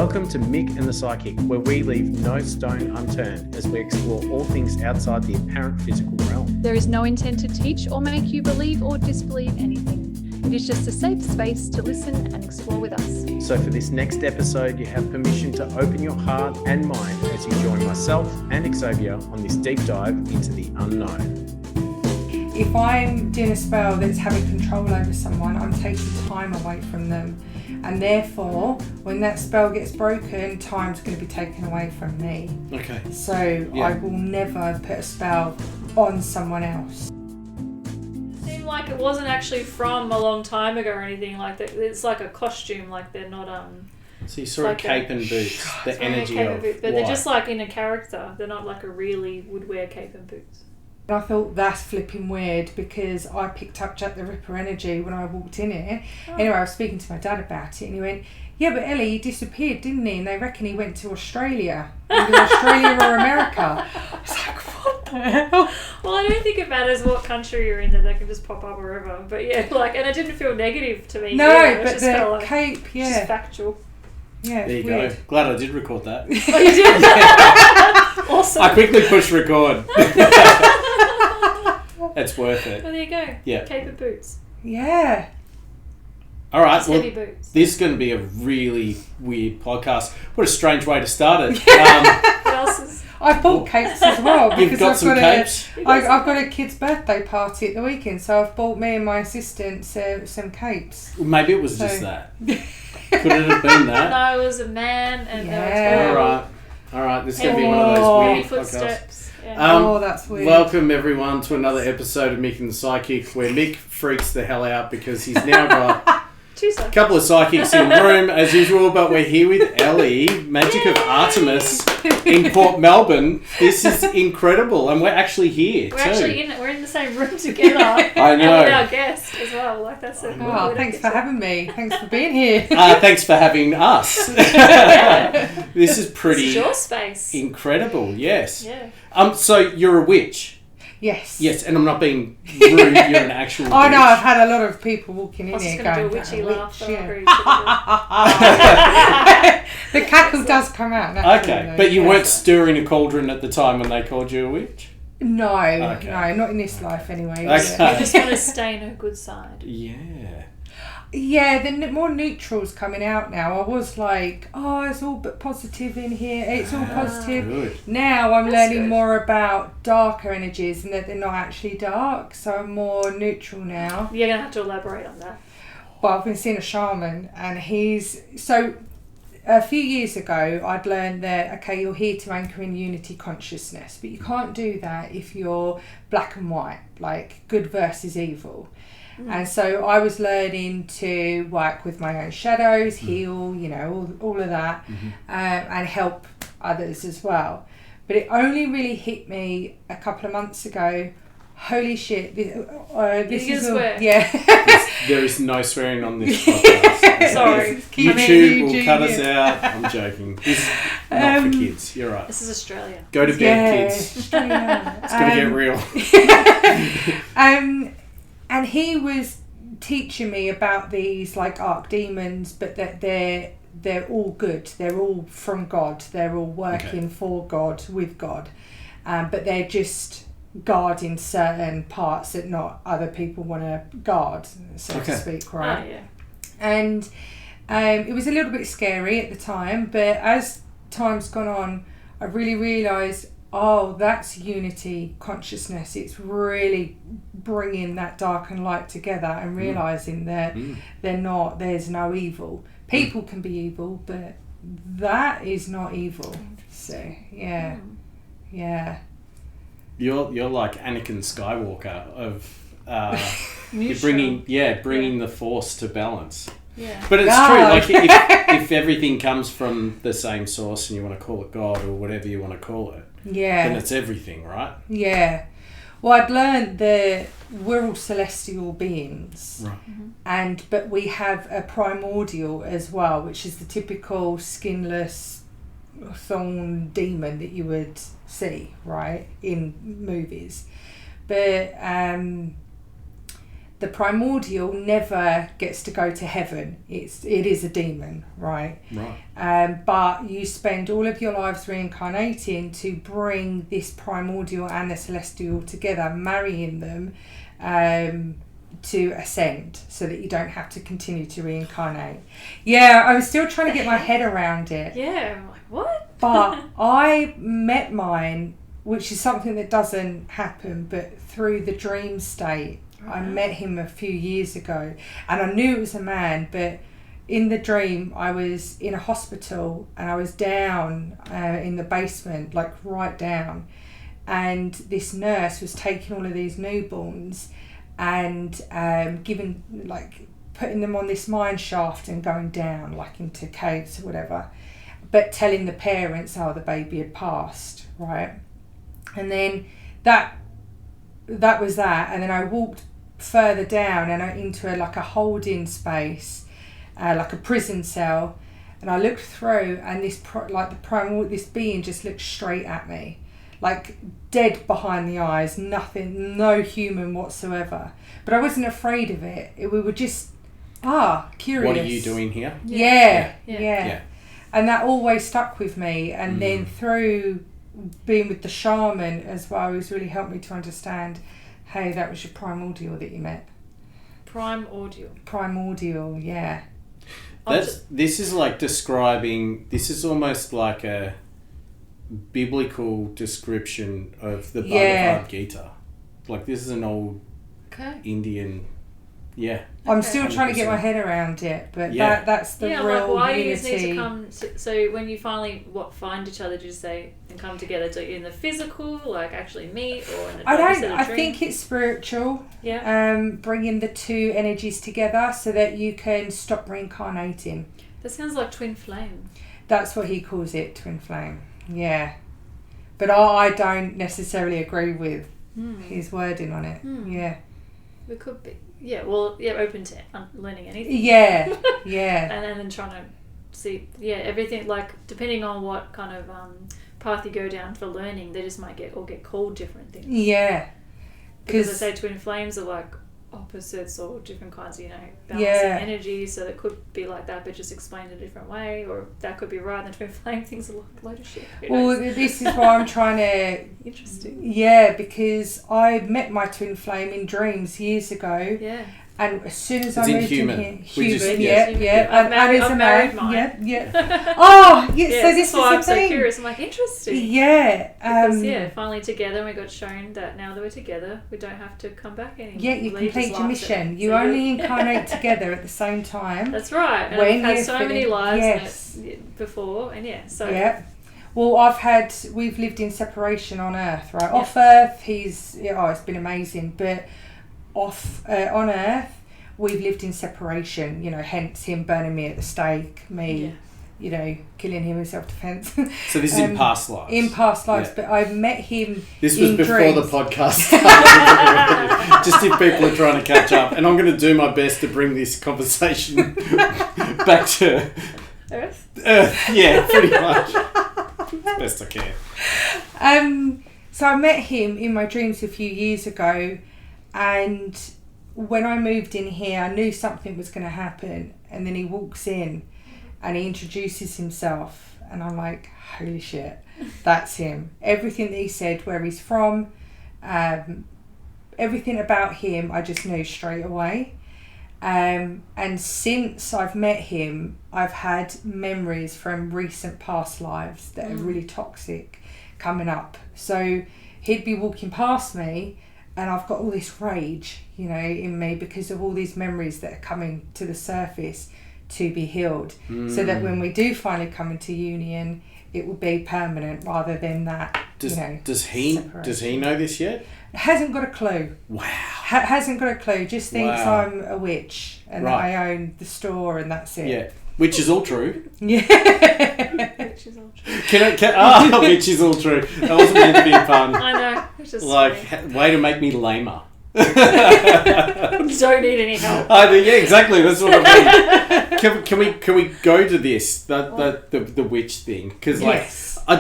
Welcome to Mick and the Psychic, where we leave no stone unturned as we explore all things outside the apparent physical realm. There is no intent to teach or make you believe or disbelieve anything. It is just a safe space to listen and explore with us. So for this next episode, you have permission to open your heart and mind as you join myself and Xavier on this deep dive into the unknown. If I'm doing a spell that's having control over someone, I'm taking time away from them. And therefore, when that spell gets broken, time's going to be taken away from me. Okay. So I will never put a spell on someone else. Seemed like it wasn't actually from a long time ago or anything like that. It's like a costume, like they're not So you saw a cape and boots, the energy of boots, but they're just like in a character. They're not like a really would wear cape and boots. And I thought that's flipping weird because I picked up Jack the Ripper energy when I walked in here. Oh. Anyway, I was speaking to my dad about it and he went, yeah, but Ellie, he disappeared, didn't he? And they reckon he went to Australia. Either Australia or America. I was like, what the hell? Well, I don't think it matters what country you're in, that they can just pop up wherever. But yeah, like, and it didn't feel negative to me. No, either. but the cape, It's just factual. Yeah, there you weird. go. Glad I did record that. Oh, you did? Yeah. Awesome. I quickly pushed record. It's worth it. Well, there you go. Yeah. Cape and boots. Yeah. All right. Just heavy boots. This is going to be a really weird podcast. What a strange way to start it. What else is... I bought capes as well. Because You've got some capes? I've got a kid's birthday party at the weekend, so I've bought me and my assistant some capes. Well, maybe it was just that. Could it have been that? No, it was a man and Yeah. All right. This is going to be one of those weird heavy podcasts. footsteps. Yeah. That's weird. Welcome everyone to another episode of Mick and the Psychic, where Mick freaks the hell out because he's now got a couple of psychics in the room as usual, but we're here with Ellie, Magick of Artemis in Port Melbourne. This is incredible, and we're actually here We're in the same room together. I know. And with our guest as well. Like that's so cool. Oh, thanks for having me. Thanks for being here. Thanks for having us. This is pretty. This is your space. Incredible. Yes. Yeah. So you're a witch. Yes. Yes, and I'm not being rude. You're an actual witch. I know. I've had a lot of people walking in I was here just going, going to do a witchy laugh. yeah. The cackle does come out naturally. Okay, though, but you yeah. weren't stirring a cauldron at the time when they called you a witch? No, Okay. no, not in this life anyway. Okay. Yeah. You just want to stay in her good side. Yeah. Yeah, the more neutrals coming out now. I was like, oh, it's all but positive in here. It's all positive. Good. Now I'm That's learning good. more about darker energies and that they're not actually dark. So I'm more neutral now. You're going to have to elaborate on that. Well, I've been seeing a shaman and so a few years ago I'd learned that, okay, you're here to anchor in unity consciousness, but you can't do that if you're black and white, like good versus evil. And so I was learning to work with my own shadows, heal, all of that, and help others as well. But it only really hit me a couple of months ago. Holy shit! This is all, swear. yeah. There is no swearing on this podcast. Sorry. YouTube will cut us out. I'm joking. This is not for kids. You're right. This is Australia. Go to bed, kids. Yeah. It's going to get real. And he was teaching me about these like archdemons, but that they're all good. They're all from God. They're all working for God, with God. But they're just guarding certain parts that not other people want to guard, so to speak, right? Oh, yeah. And it was a little bit scary at the time, but as time's gone on, I really realised, oh, that's unity consciousness. It's really bringing that dark and light together and realising that there's no evil. People can be evil, but that is not evil. So, yeah. You're like Anakin Skywalker of you're Neutral. bringing the force to balance. Yeah. But it's true. Like if everything comes from the same source and you want to call it God or whatever you want to call it, then it's everything, right? Yeah. Well, I'd learned that we're all celestial beings, right? but we have a primordial as well, which is the typical skinless thorn demon that you would see, right, in movies. But the primordial never gets to go to heaven. It is a demon, right? Right. But you spend all of your lives reincarnating to bring this primordial and the celestial together, marrying them to ascend, so that you don't have to continue to reincarnate. Yeah, I was still trying to get my head around it. Yeah, I'm like, what? But I met mine, which is something that doesn't happen, but through the dream state. I met him a few years ago, and I knew it was a man, but in the dream I was in a hospital and I was down in the basement, like right down, and this nurse was taking all of these newborns and putting them on this mine shaft and going down like into caves or whatever, but telling the parents, oh, the baby had passed, right? And then that was that, and then I walked further down and into a holding space, like a prison cell, and I looked through, and this being just looked straight at me, like dead behind the eyes, nothing, no human whatsoever. But I wasn't afraid of it. We were just curious. What are you doing here? Yeah. Yeah. And that always stuck with me, and then through being with the shaman as well, it's really helped me to understand, hey, that was your primordial that you met. Primordial, yeah. This is like describing, this is almost like a biblical description of the Bhagavad Gita. Like, this is an old Indian, I'm still trying to get my head around it, but that's the real like, why unity. do you just need to come so when you finally find each other, do you say and come together, do you in the physical, like actually meet, or in I think it's spiritual. Bringing the two energies together so that you can stop reincarnating. That sounds like twin flame. That's what he calls it, twin flame. Yeah, but I don't necessarily agree with his wording on it. Yeah, it could be. Yeah, well, open to learning anything. Yeah. And then trying to see, everything, like, depending on what kind of path you go down for learning, they just might get called different things. Yeah. Because I say twin flames are like opposites or different kinds of, balancing energy, so it could be like that, but just explained a different way, or that could be right, and the twin flame thing's a load of shit. Well, this is why I'm trying to... Interesting. Yeah, because I met my twin flame in dreams years ago. Yeah. And as soon as I moved in here, I've married mine. Oh, yeah. So this is why I'm the thing. so curious. I'm like, interesting. Yeah. Because finally together, and we got shown that now that we're together, we don't have to come back anymore. Yeah, you complete your mission. You only incarnate together at the same time. That's right. And I've had so many lives before, and so. Yeah. Well, we've lived in separation on Earth, right? Off Earth, it's been amazing, but on Earth, we've lived in separation, hence him burning me at the stake, me, killing him in self-defense. So this is in past lives? In past lives, but I met him This was before dreams. The podcast started. Just if people are trying to catch up. And I'm going to do my best to bring this conversation back to... Earth? Yeah, pretty much. As best I can. So I met him in my dreams a few years ago, and when I moved in here, I knew something was going to happen, and then he walks in and he introduces himself, and I'm like, holy shit, that's him. Everything that he said, where he's from, everything about him, I just knew straight away. And since I've met him, I've had memories from recent past lives that are really toxic coming up. So he'd be walking past me, and I've got all this rage, in me because of all these memories that are coming to the surface to be healed. So that when we do finally come into union, it will be permanent rather than that, Does he know this yet? Hasn't got a clue. Wow. Hasn't got a clue. Just thinks I'm a witch and that I own the store and that's it. Yeah. Which is all true. Yeah. Which is all true. Which is all true. That wasn't meant to be fun. I know. It's just way to make me lamer. Don't need any help. Yeah, exactly. That's what I mean. Can we go to this the witch thing? Because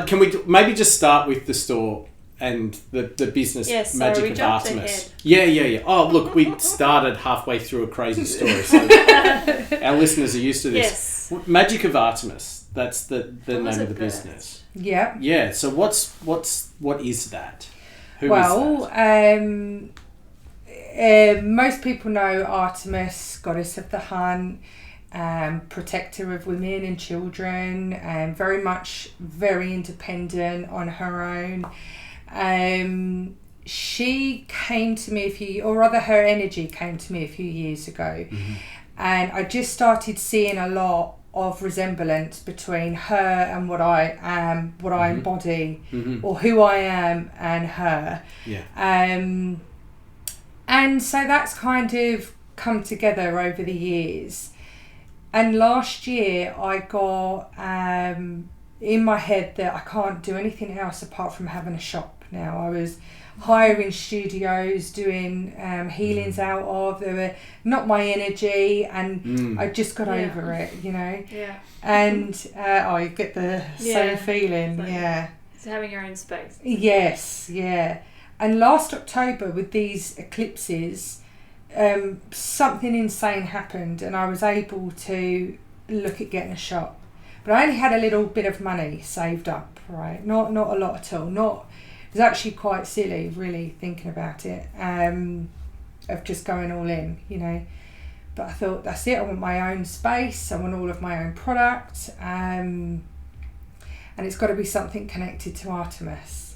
can we maybe just start with the store and the business Yes, Magick we of jumped Artemis. ahead. Yeah. Oh, look, we started halfway through a crazy story, so our listeners are used to this. Yes. Magick of Artemis. That's the name of the birth? business. Yeah. Yeah. So what is that? Who is Well, that? most people know Artemis, goddess of the hunt, protector of women and children, and very independent on her own. She came to me her energy came to me a few years ago, and I just started seeing a lot of resemblance between her and what I am, what I embody, or who I am and her. Yeah. And so that's kind of come together over the years. And last year I got in my head that I can't do anything else apart from having a shop now. I was hiring studios, doing healings out of. They were not my energy, and I just got over it, you know. Yeah. And you get the same feeling, like, it's having your own space. Yes, yeah. And last October with these eclipses, something insane happened, and I was able to look at getting a shop. But I only had a little bit of money saved up, right? Not a lot at all. It was actually quite silly, really, thinking about it, of just going all in, you know. But I thought, that's it, I want my own space, I want all of my own product, and it's got to be something connected to Artemis.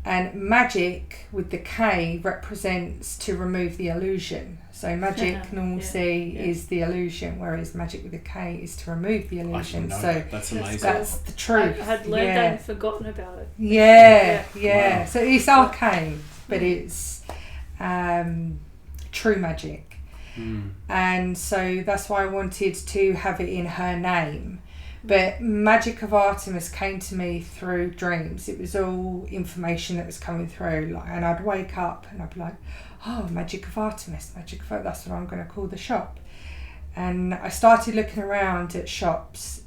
And magic with the K represents to remove the illusion. So magic, normalcy is the illusion, whereas magic with the K is to remove the illusion. So that's amazing. That's the truth. I had learned that and forgotten about it. Yeah. Wow. So it's arcane, but it's true magic. And so that's why I wanted to have it in her name. But Magick of Artemis came to me through dreams. It was all information that was coming through, and I'd wake up and I'd be like, oh, Magick of Artemis, that's what I'm going to call the shop. And I started looking around at shops,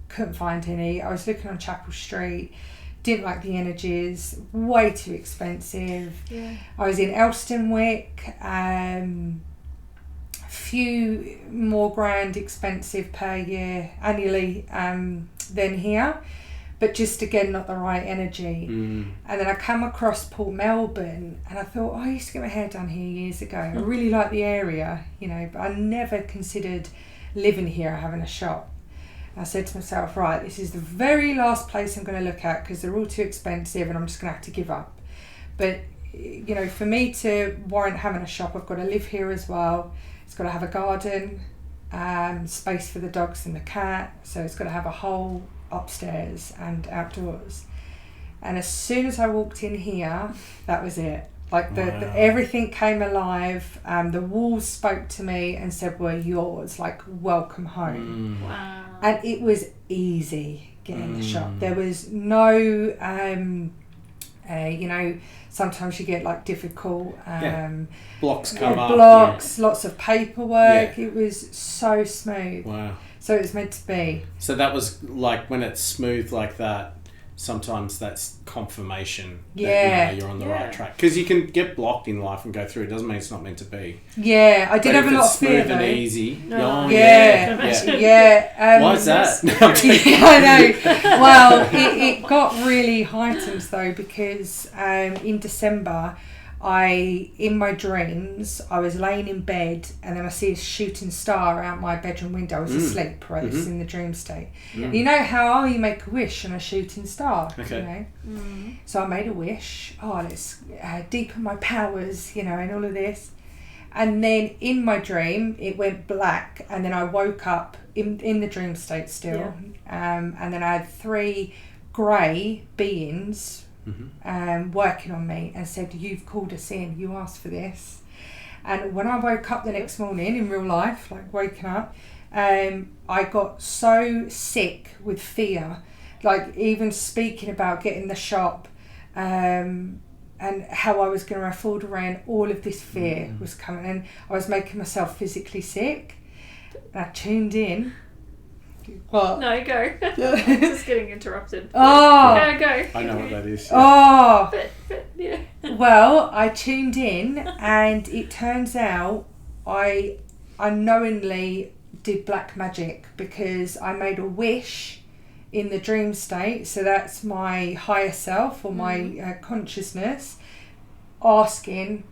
couldn't find any. I was looking on Chapel Street, didn't like the energies, way too expensive. Yeah. I was in Elstonwick, few more grand expensive per year annually than here, but just again not the right energy. And then I came across Port Melbourne, and I thought, I used to get my hair done here years ago. I really like the area, you know, but I never considered living here or having a shop. I said to myself, right, this is the very last place I'm going to look at because they're all too expensive and I'm just going to have to give up. But you know, for me to warrant having a shop, I've got to live here as well. It's got to have a garden, space for the dogs and the cat. So it's got to have a whole upstairs and outdoors. And as soon as I walked in here, that was it. Like the everything came alive. The walls spoke to me and said, "We're yours." Like, welcome home. Wow. And it was easy getting the shop. There was no, you know, sometimes you get like difficult blocks come up. Lots of paperwork. Yeah. It was so smooth. Wow. So it was meant to be. So that was like when it's smooth like that. Sometimes that's confirmation that you're on the right track. Because you can get blocked in life and go through. It doesn't mean it's not meant to be. Yeah, I did have a lot of fear smooth and easy. No. Yeah. Why is that? No, I know. Well, it got really heightened though because in December, in my dreams, I was laying in bed and then I see a shooting star out my bedroom window. I was asleep, right? This is in the dream state. You know how you make a wish on a shooting star, okay. you know? So I made a wish. Let's deepen my powers, you know, and all of this. And then in my dream, it went black and then I woke up in the dream state still. And then I had 3 grey beings working on me and said, "You've called us in, you asked for this." And when I woke up the next morning in real life, like waking up, I got so sick with fear, like even speaking about getting the shop and how I was going to afford rent, all of this fear was coming and I was making myself physically sick. And I tuned in. What? No, go. Just getting interrupted. Oh. Go. I know what that is. Yeah. Oh. But Yeah. Well, I tuned in, and it turns out I unknowingly did black magic because I made a wish in the dream state. So that's my higher self or my consciousness asking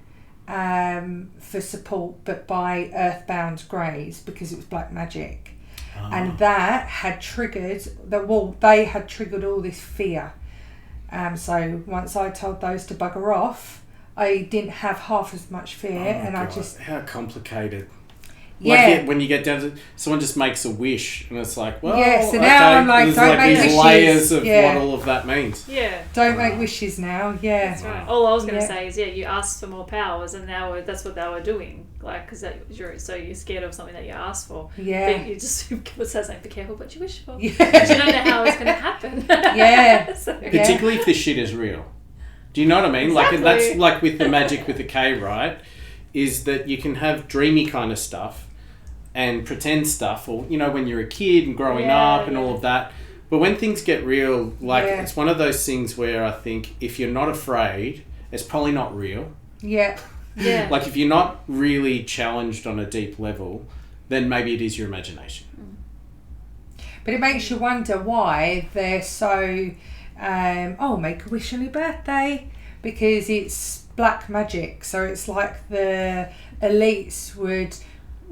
for support, but by earthbound greys, because it was black magic. And that had triggered they had triggered all this fear. So once I told those to bugger off, I didn't have half as much fear, and God. I just... How complicated. Yeah. Like when you get down to... Someone just makes a wish, and it's like, well, yeah, so now I'm like, don't make these wishes. layers of what all of that means. Yeah. Don't make wishes now, yeah. That's right. All I was going to say is, you asked for more powers, and now that's what they were doing. Like, because you're scared of something that you asked for. Yeah. But you just say something, be careful what you wish for. Yeah. But you don't know how it's going to happen. Yeah. Particularly if the shit is real. Do you know what I mean? Exactly. Like, that's like with the magic with the K, right? Is that you can have dreamy kind of stuff and pretend stuff, or, when you're a kid and growing up and all of that. But when things get real, it's one of those things where I think if you're not afraid, it's probably not real. Yeah. Yeah. Like if you're not really challenged on a deep level, then maybe it is your imagination. But it makes you wonder why they're so, make a wish on your birthday, because it's black magic. So it's like the elites would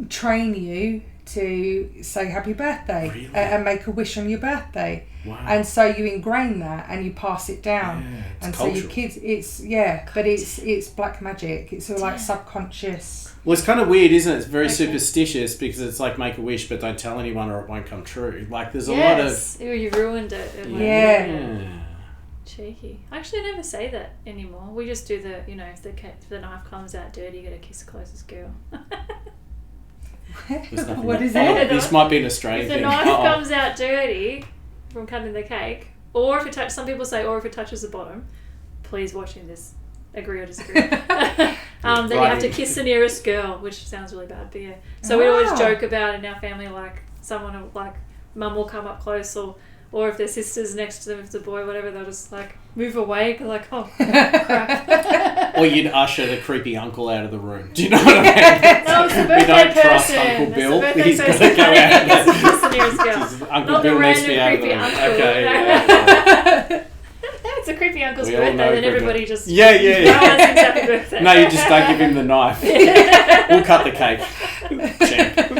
train you to say happy birthday. Really? And make a wish on your birthday. Wow. And so you ingrain that and you pass it down. Yeah, it's and cultural. So your kids, but it's black magic. It's all like subconscious. Well, it's kind of weird, isn't it? It's very superstitious, because it's like make a wish but don't tell anyone or it won't come true. Like there's a lot of... You ruined it. Yeah. Cheeky. Actually, I never say that anymore. We just do the, if the knife comes out dirty, you got to kiss the closest girl. What is it? This might be an Australian if the thing. knife comes out dirty from cutting the cake, or if it some people say, or if it touches the bottom, please watching this, agree or disagree. Then you have to kiss the nearest girl, which sounds really bad, but yeah. So we always joke about in our family, like someone will, like mum will come up close, or if their sister's next to them, if it's a boy, whatever, they'll just like move away because like, oh crap. Or you'd usher the creepy uncle out of the room. Do you know what I mean? No, it's the birthday we don't trust person. Uncle Bill. That's the He's birthday got to go out. That's the nearest girl. Uncle Not Bill the needs to be random out of the creepy room. uncle. Okay. Yeah. It's a creepy uncle's We all birthday, know then everybody just... Yeah. No one sings happy birthday. No, you just don't give him the knife. We'll cut the cake. Check.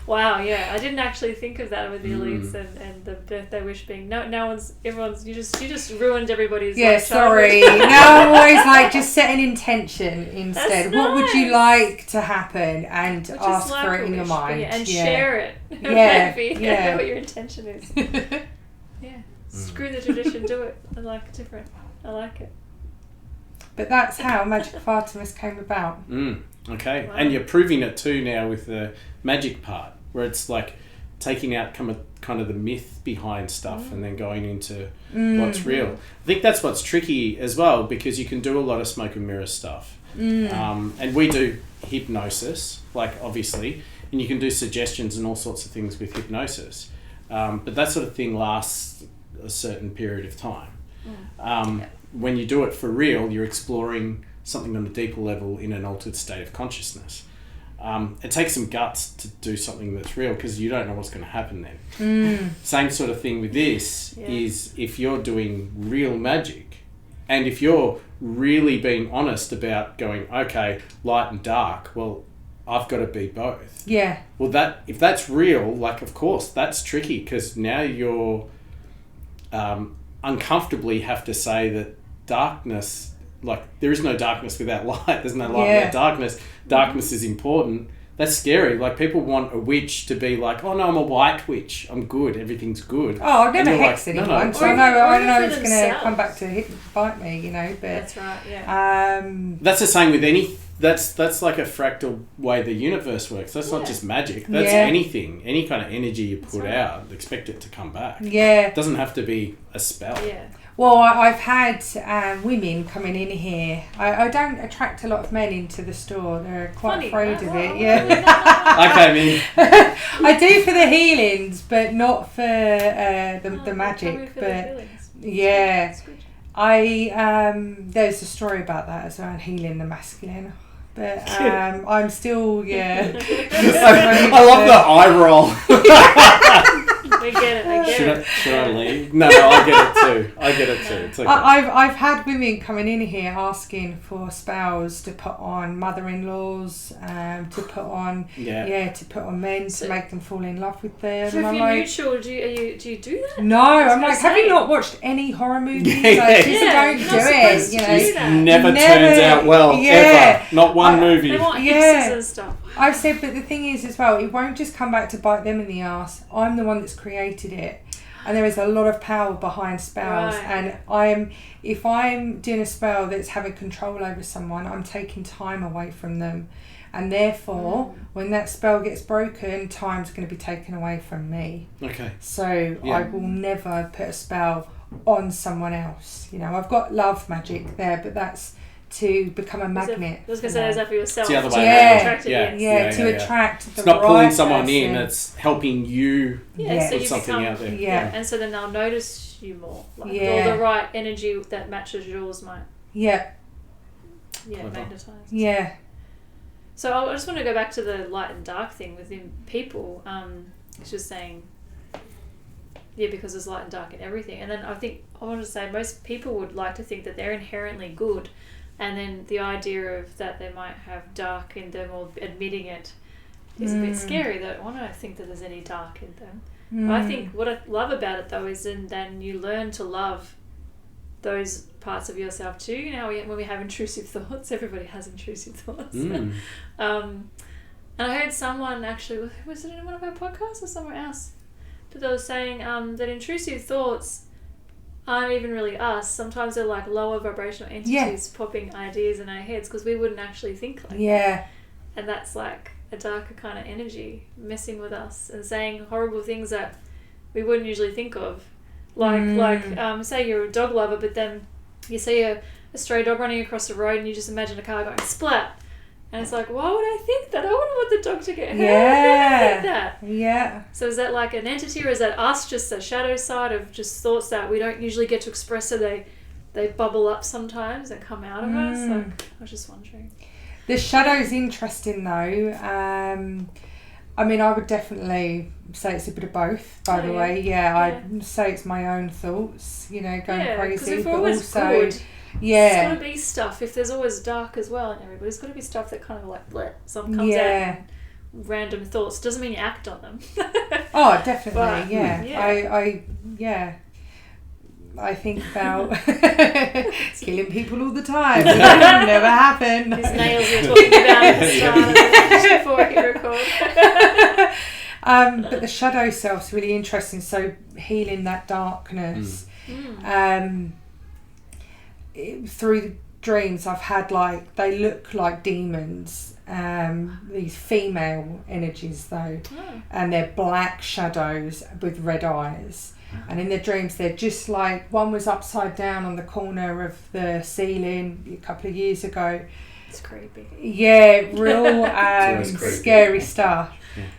Wow, yeah. I didn't actually think of that with the elites and the birthday wish being... Everyone's... You just ruined everybody's... Yeah, like, sorry. Now I'm always like, just set an intention instead. That's what would you nice. like to happen, and Which is ask like for a it in your wish, mind. and share it. Yeah, Maybe. yeah. What your intention is. Yeah. Screw the tradition, do it. I like it different. I like it. But that's how Magick of Artemis came about. Okay. Wow. And you're proving it too now with the magic part, where it's like taking out kind of the myth behind stuff and then going into what's real. I think that's what's tricky as well, because you can do a lot of smoke and mirror stuff. And we do hypnosis, like obviously, and you can do suggestions and all sorts of things with hypnosis. But that sort of thing lasts a certain period of time. When you do it for real, you're exploring something on a deeper level in an altered state of consciousness. It takes some guts to do something that's real, because you don't know what's going to happen then. Same sort of thing with this is if you're doing real magic, and if you're really being honest about going, okay, light and dark, well, I've got to be both. Yeah. Well, if that's real, like, of course, that's tricky, because now you're uncomfortably have to say that darkness, like, there is no darkness without light. There's no light without darkness. Darkness is important. That's scary. Like, people want a witch to be like, oh no, I'm a white witch. I'm good. Everything's good. Oh, I've never And you're hexed like, anyone, no. so I don't know for it's going to come back to bite me, But That's right, yeah. That's the same with any... That's like a fractal way the universe works. That's not just magic. That's anything. Any kind of energy you put out, expect it to come back. Yeah. It doesn't have to be a spell. Yeah. Well, I've had women coming in here. I don't attract a lot of men into the store. They're quite afraid of it. Yeah. Okay, me. I do for the healings, but not for the magic. For but the feelings. yeah. That's good. There's a story about that as well, healing the masculine. But I'm still, I love the eye roll. We get it. Should I leave? No, I get it too. It's okay. I've had women coming in here asking for spells to put on mother-in-laws, to put on to put on men to make them fall in love with them. So if you're neutral, do you do that? No, I'm like, have you not watched any horror movies? Don't do it. Never turns out well ever. Not one movie. They want hipsters and stuff. I've said, but the thing is as well, it won't just come back to bite them in the arse. I'm the one that's created it, and there is a lot of power behind spells. Right. And if I'm doing a spell that's having control over someone, I'm taking time away from them, and therefore, when that spell gets broken, time's going to be taken away from me. Okay. So I will never put a spell on someone else. I've got love magic there, but that's to become a magnet. I was going to say, is that for yourself? It's the other way around. To attract the It's not pulling someone person in, it's helping you so put you something out there. And so then they'll notice you more. Or the right energy that matches yours might. Magnetize. Yeah. So I just want to go back to the light and dark thing within people. It's just saying, because there's light and dark in everything. And then I want to say most people would like to think that they're inherently good. And then the idea of that they might have dark in them or admitting it is a bit scary. That I want to think that there's any dark in them. But I think what I love about it though is then you learn to love those parts of yourself too. When we have intrusive thoughts, everybody has intrusive thoughts. And I heard someone actually, was it in one of our podcasts or somewhere else, that they were saying that intrusive thoughts aren't even really us. Sometimes they're like lower vibrational entities popping ideas in our heads because we wouldn't actually think like that. And that's like a darker kind of energy messing with us and saying horrible things that we wouldn't usually think of. Like say you're a dog lover, but then you see a stray dog running across the road and you just imagine a car going splat. And it's like, why would I think that? I wouldn't want the dog to get hurt. I think that. Yeah. So is that like an entity, or is that us, just a shadow side of just thoughts that we don't usually get to express, so they bubble up sometimes and come out of us? Like, I was just wondering. The shadow's interesting though. I would definitely say it's a bit of both, by the way. I'd say it's my own thoughts, going crazy. But also... Good. Yeah. There's got to be stuff, if there's always dark as well in everybody, there's got to be stuff that kind of like some comes out and random thoughts. Doesn't mean you act on them. Oh, definitely, but, I think about killing people all the time. It never happened. These nails you're talking about at the start before we record. But the shadow self's really interesting, so healing that darkness. Through the dreams I've had, they look like demons, these female energies though, and they're black shadows with red eyes, and in the dreams they're just like, one was upside down on the corner of the ceiling a couple of years ago. It's creepy. Real scary stuff.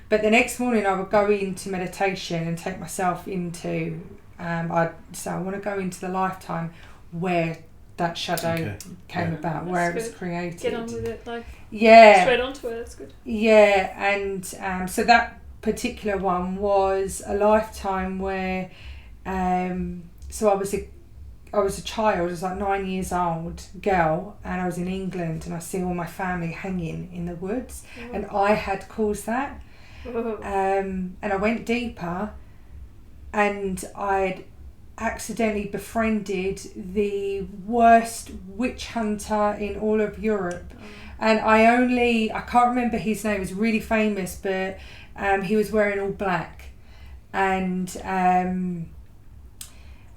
But the next morning I would go into meditation and take myself into I'd say I want to go into the lifetime where that shadow came about, where it was created. Get on with it, straight onto it. That's good. And so that particular one was a lifetime where, so I was a child. I was like 9 years old girl, and I was in England, and I see all my family hanging in the woods, and I had caused that. And I went deeper, and I'd accidentally befriended the worst witch hunter in all of Europe. And I can't remember his name, he was really famous, but he was wearing all black, and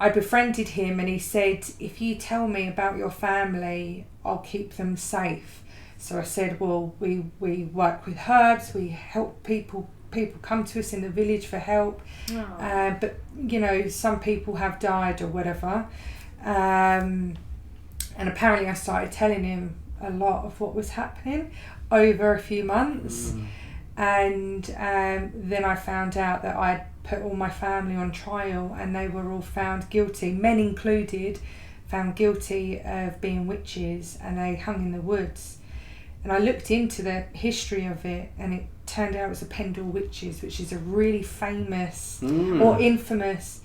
I befriended him, and he said, if you tell me about your family, I'll keep them safe. So I said, well, we work with herbs, we help people come to us in the village for help, but some people have died or whatever, and apparently I started telling him a lot of what was happening over a few months, and then I found out that I'd put all my family on trial, and they were all found guilty, men included, found guilty of being witches, and they hung in the woods. And I looked into the history of it, and it turned out it was the Pendle Witches, which is a really famous or infamous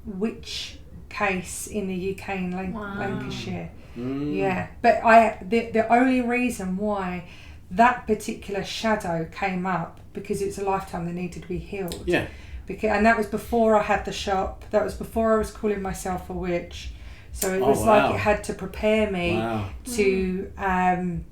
witch case in the UK in Lancashire. Yeah, but the only reason why that particular shadow came up, because it's a lifetime that needed to be healed. Yeah. And that was before I had the shop. That was before I was calling myself a witch. So it was like it had to prepare me to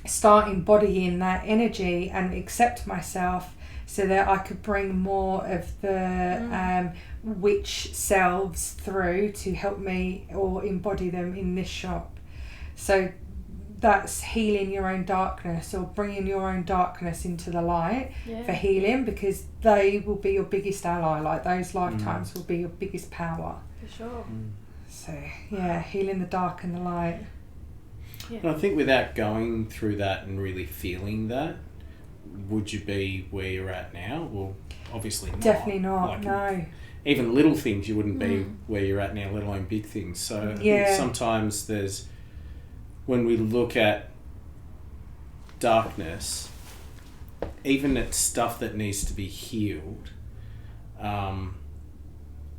start embodying that energy and accept myself, so that I could bring more of the witch selves through to help me or embody them in this shop. So that's healing your own darkness, or bringing your own darkness into the light for healing, because they will be your biggest ally. Like those lifetimes will be your biggest power. For sure. So yeah, healing the dark and the light. Yeah. And I think without going through that and really feeling that, would you be where you're at now? Well, obviously not. Definitely not. Like, no. Even little things, you wouldn't be where you're at now, let alone big things. So I think sometimes when we look at darkness, even at stuff that needs to be healed,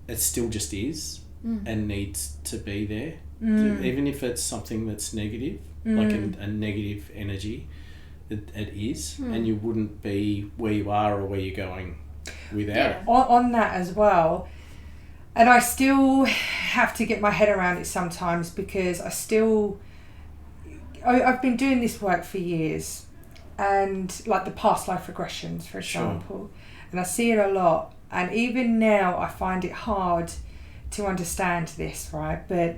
it still just is and needs to be there. Even if it's something that's negative, like a negative energy, it is, and you wouldn't be where you are or where you're going without it. On that as well, and I still have to get my head around it sometimes, because I've been doing this work for years, and like the past life regressions, for example, and I see it a lot, and even now I find it hard to understand this, right? But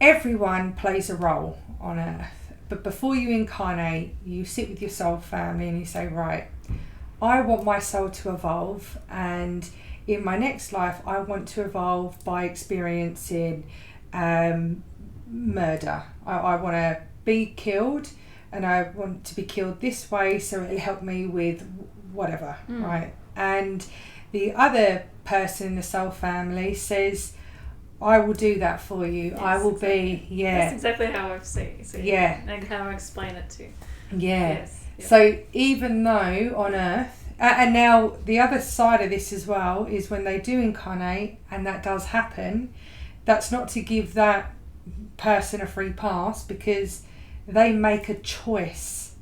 everyone plays a role on Earth, but before you incarnate, you sit with your soul family and you say, right, I want my soul to evolve, and in my next life I want to evolve by experiencing murder. I want to be killed, and I want to be killed this way, so it'll help me with whatever, right? And the other person in the soul family says, I will do that for you. Yes, I will be, That's exactly how I've seen it. And how I explain it too. Yes. So even though on Earth, and now the other side of this as well is when they do incarnate, and that does happen, that's not to give that person a free pass, because they make a choice.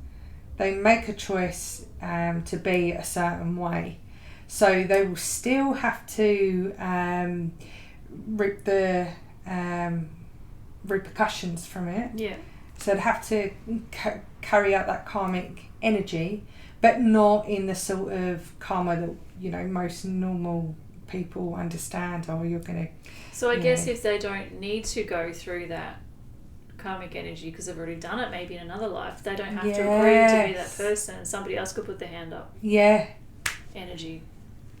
They make a choice to be a certain way. So they will still have to reap the repercussions from it. Yeah. So they'd have to carry out that karmic energy, but not in the sort of karma that most normal people understand. Or you're gonna. So I guess if they don't need to go through that karmic energy because they've already done it, maybe in another life, they don't have to agree to be that person. Somebody else could put their hand up. Yeah. Energy.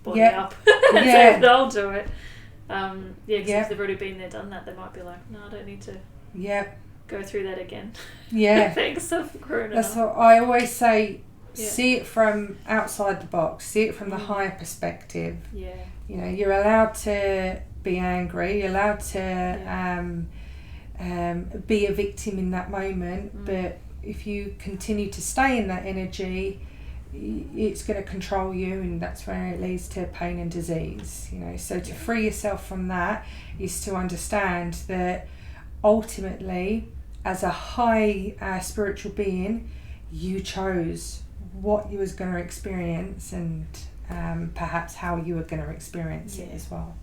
Body up. So they'll do it. Because if they've already been there, done that, they might be like, no, I don't need to go through that again. Yeah. Thanks, I've grown That's enough. what I always say, see it from outside the box, see it from the higher perspective. Yeah. You're allowed to be angry, you're allowed to be a victim in that moment, but if you continue to stay in that energy, it's going to control you, and that's where it leads to pain and disease. So to free yourself from that is to understand that ultimately, as a high spiritual being, you chose what you was going to experience, and perhaps how you were going to experience it as well.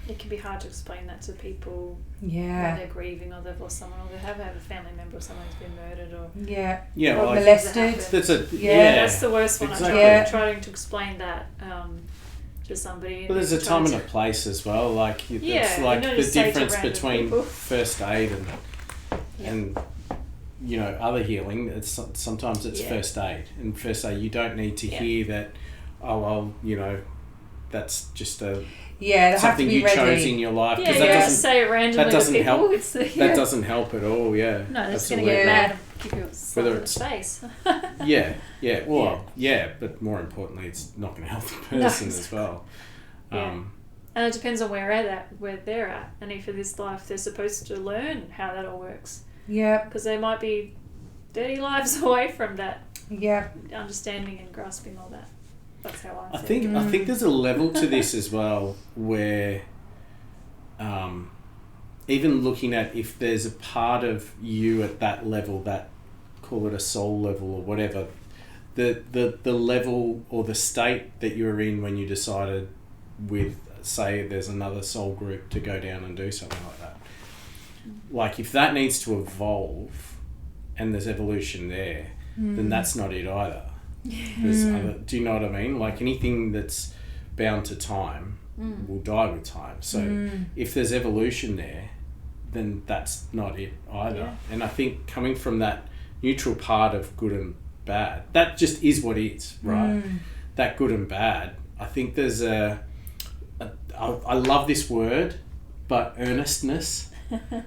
It can be hard to explain that to people when they're grieving, or they've lost someone, or they have a family member or someone who's been murdered, or or molested. That's the worst one. Exactly. I'm trying to explain that to somebody. But there's a time and a place as well. Like it's like the difference between first aid and other healing. It's sometimes it's first aid, and first aid you don't need to hear that. Oh well, that's just something you chose in your life. Yeah, you don't say it randomly to people. Help. That doesn't help at all. Yeah. No, that's going to get mad and give you a slap in the face. But more importantly, it's not going to help the person as well. And it depends on where they're at, and if in this life they're supposed to learn how that all works. Yeah. Because they might be 30 lives away from that. Yeah. Understanding and grasping all that. That's how I see it. I think there's a level to this as well where even looking at if there's a part of you at that level, that call it a soul level or whatever, the level or the state that you were in when you decided with, say, there's another soul group to go down and do something like that. Like if that needs to evolve and there's evolution there, then that's not it either. Do you know what I mean? Like anything that's bound to time will die with time. So if there's evolution there, then that's not it either. Yeah. And I think coming from that neutral part of good and bad, that just is what is, right? That good and bad. I think there's I love this word, but earnestness.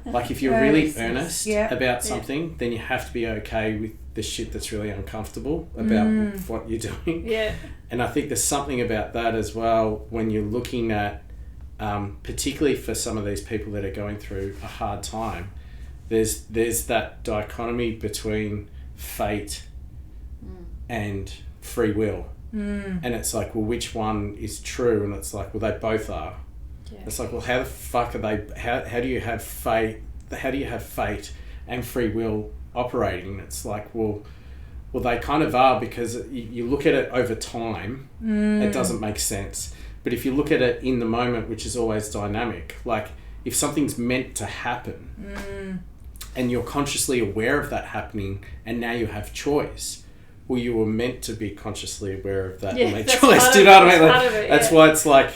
Like if you're really earnest about something, then you have to be okay with the shit that's really uncomfortable about what you're doing. Yeah. And I think there's something about that as well when you're looking at, particularly for some of these people that are going through a hard time, there's that dichotomy between fate and free will. And it's like, well, which one is true? And it's like, well, they both are. Yeah. It's like, well, how the fuck are they? How do you have fate? How do you have fate and free will operating? It's like, well, they kind of are, because you look at it over time, it doesn't make sense. But if you look at it in the moment, which is always dynamic, like if something's meant to happen, and you're consciously aware of that happening, and now you have choice. Well, you were meant to be consciously aware of that and make choice. Do you know what I mean? Like, that's why it's like.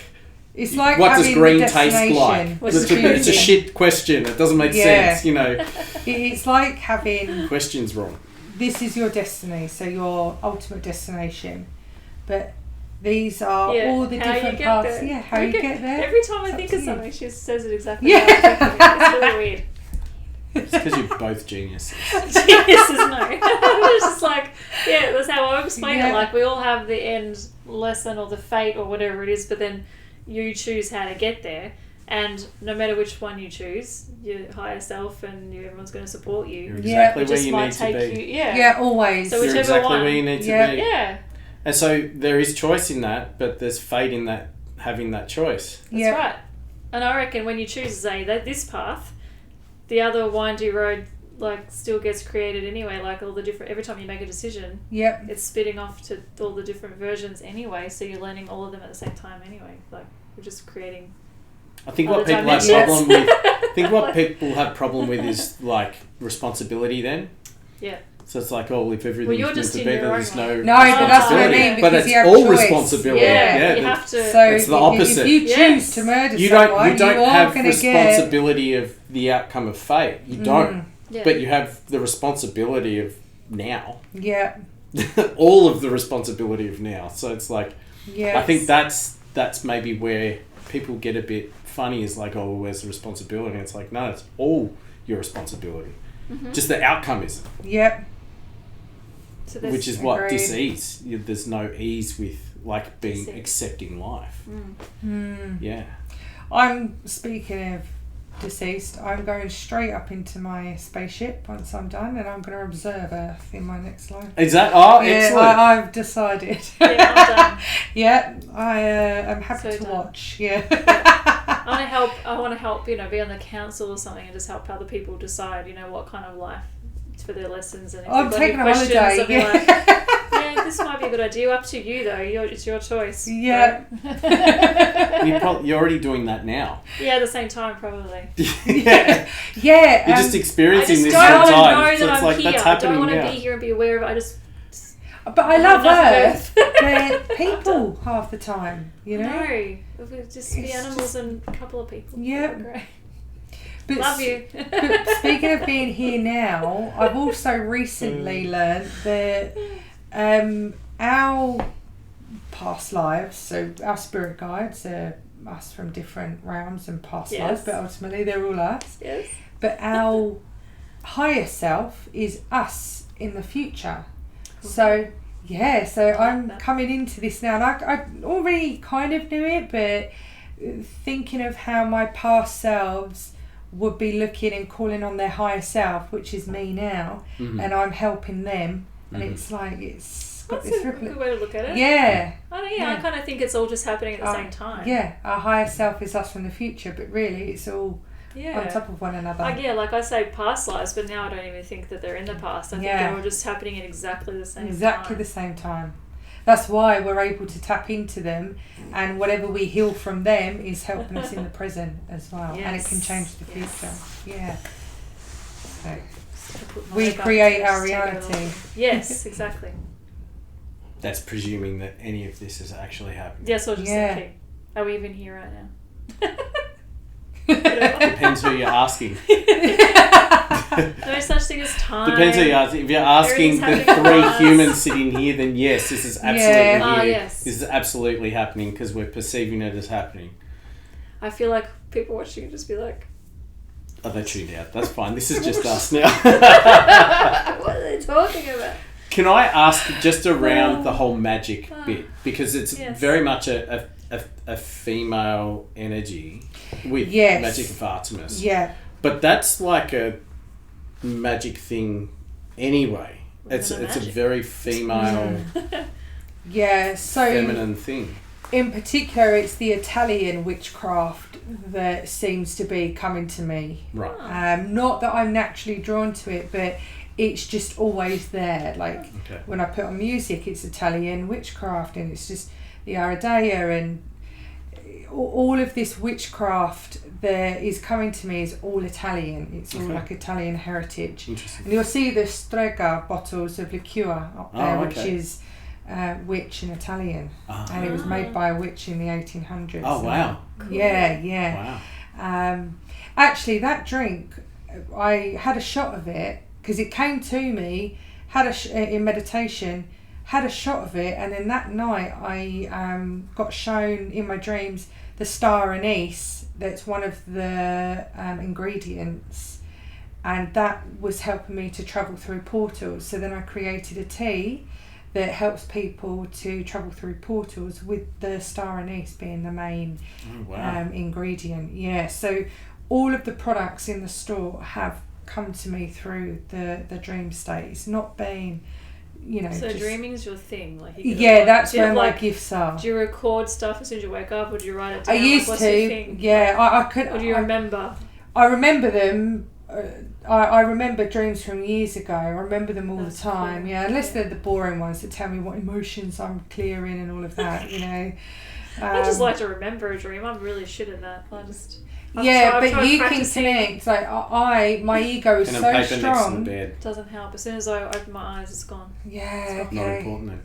It's like what does green taste like? It's a shit question. It doesn't make sense, you know. It's like having... Question's wrong. This is your destiny, so your ultimate destination. But these are all the different paths. There. Yeah, how you get there. Every time I think of something, she says it exactly how I think of it. It's really weird. It's because you're both geniuses. Geniuses, no. It's just like, that's how I explain it. Like, we all have the end lesson or the fate or whatever it is, but then you choose how to get there, and no matter which one you choose, your higher self and everyone's going to support you. You're exactly where you need to be. Yeah, always. So whichever you're exactly one. Where you need to be. Yeah. And so there is choice in that, but there's fate in that, having that choice. That's right. And I reckon when you choose, say, this path, the other windy road like still gets created anyway. Like all the different, every time you make a decision, it's spitting off to all the different versions anyway. So you're learning all of them at the same time anyway. Like we're just creating. I think what people have problem with. I think what people have problem with is like responsibility. Then. Yeah. So it's like, oh, if everything's meant to be, there's no responsibility. But that's what I mean. But it's all responsibility. Yeah, you have to. So it's the opposite. If you choose to murder someone, you don't have responsibility of the outcome of fate. You don't. Yeah. But you have the responsibility of now. Yeah. All of the responsibility of now. So it's like, I think that's maybe where people get a bit funny, is like, oh, where's the responsibility? And it's like, no, it's all your responsibility. Just the outcome isn't. Yep. So which is what dis-ease. There's no ease with like being accepting life. Yeah. I'm speaking of deceased. I'm going straight up into my spaceship once I'm done, and I'm going to observe Earth in my next life. Is that? Oh, excellent. I've decided. Yeah, I'm done. Yeah, I'm happy to watch. Yeah. I want to help, be on the council or something and just help other people decide, what kind of life for their lessons. And if I'm taking a holiday. Yeah, this might be a good idea. Up to you though. It's your choice. Yeah. You're already doing that now. Yeah, at the same time probably. Yeah. You're just experiencing this at the time. I just don't know that I'm here. I don't want to be here and be aware of it. But I love Earth. They're people half the time, No, we'll just be animals and a couple of people. Yeah. Great. But love you. But speaking of being here now, I've also recently learned that our past lives, so our spirit guides are us from different realms and past lives, but ultimately they're all us. Yes. But our higher self is us in the future. So I'm coming into this now, and I already kind of knew it, but thinking of how my past selves would be looking and calling on their higher self, which is me now, and I'm helping them, and it's like it's got That's this a good way to look at it. Yeah. I kind of think it's all just happening at the same time. Yeah, our higher self is us from the future, but really it's all on top of one another. Like I say past lives, but now I don't even think that they're in the past. I think they're all just happening at exactly the same time. Exactly the same time. That's why we're able to tap into them, and whatever we heal from them is helping us in the present as well, and it can change the future. Yeah. So we create our reality. Yes, exactly. That's presuming that any of this is actually happening. Yes, I was just thinking. Are we even here right now? Depends who you're asking. No such thing as time. Depends who you're asking. If you're asking the three humans sitting here, then yes, this is absolutely here. This is absolutely happening because we're perceiving it as happening. I feel like people watching would just be like, oh, they tuned out. That's fine. This is just us now. what are they talking about? Can I ask just around the whole magic bit? Because it's very much a female energy with Magick of Artemis. Yeah. But that's like a magic thing anyway. It's a very female feminine thing. In particular, it's the Italian witchcraft that seems to be coming to me. Right. Not that I'm naturally drawn to it, but it's just always there. Like when I put on music, it's Italian witchcraft, and it's just the Aradea and all of this witchcraft that is coming to me is all Italian. It's all like Italian heritage. Interesting. And you'll see the Strega bottles of liqueur up there, which is witch in Italian. And it was made by a witch in the 1800s. Oh, wow. Cool. Yeah. Wow. Actually, that drink, I had a shot of it because it came to me, in meditation, had a shot of it, and then that night I got shown in my dreams the star anise. That's one of the ingredients, and that was helping me to travel through portals. So then I created a tea that helps people to travel through portals, with the star anise being the main ingredient. Yeah, so all of the products in the store have come to me through the dream state. It's not been, so dreaming is your thing, like that's where my gifts are. Do you record stuff as soon as you wake up, or do you write it down? I used to. I could. Or do you remember? I remember them. I remember dreams from years ago. I remember them all the time. Cool. Yeah, unless they're the boring ones that tell me what emotions I'm clearing and all of that. I just like to remember a dream. I'm really shit at that. But you can connect. Like my ego is so strong. It doesn't help. As soon as I open my eyes, it's gone. Yeah, it's not important then.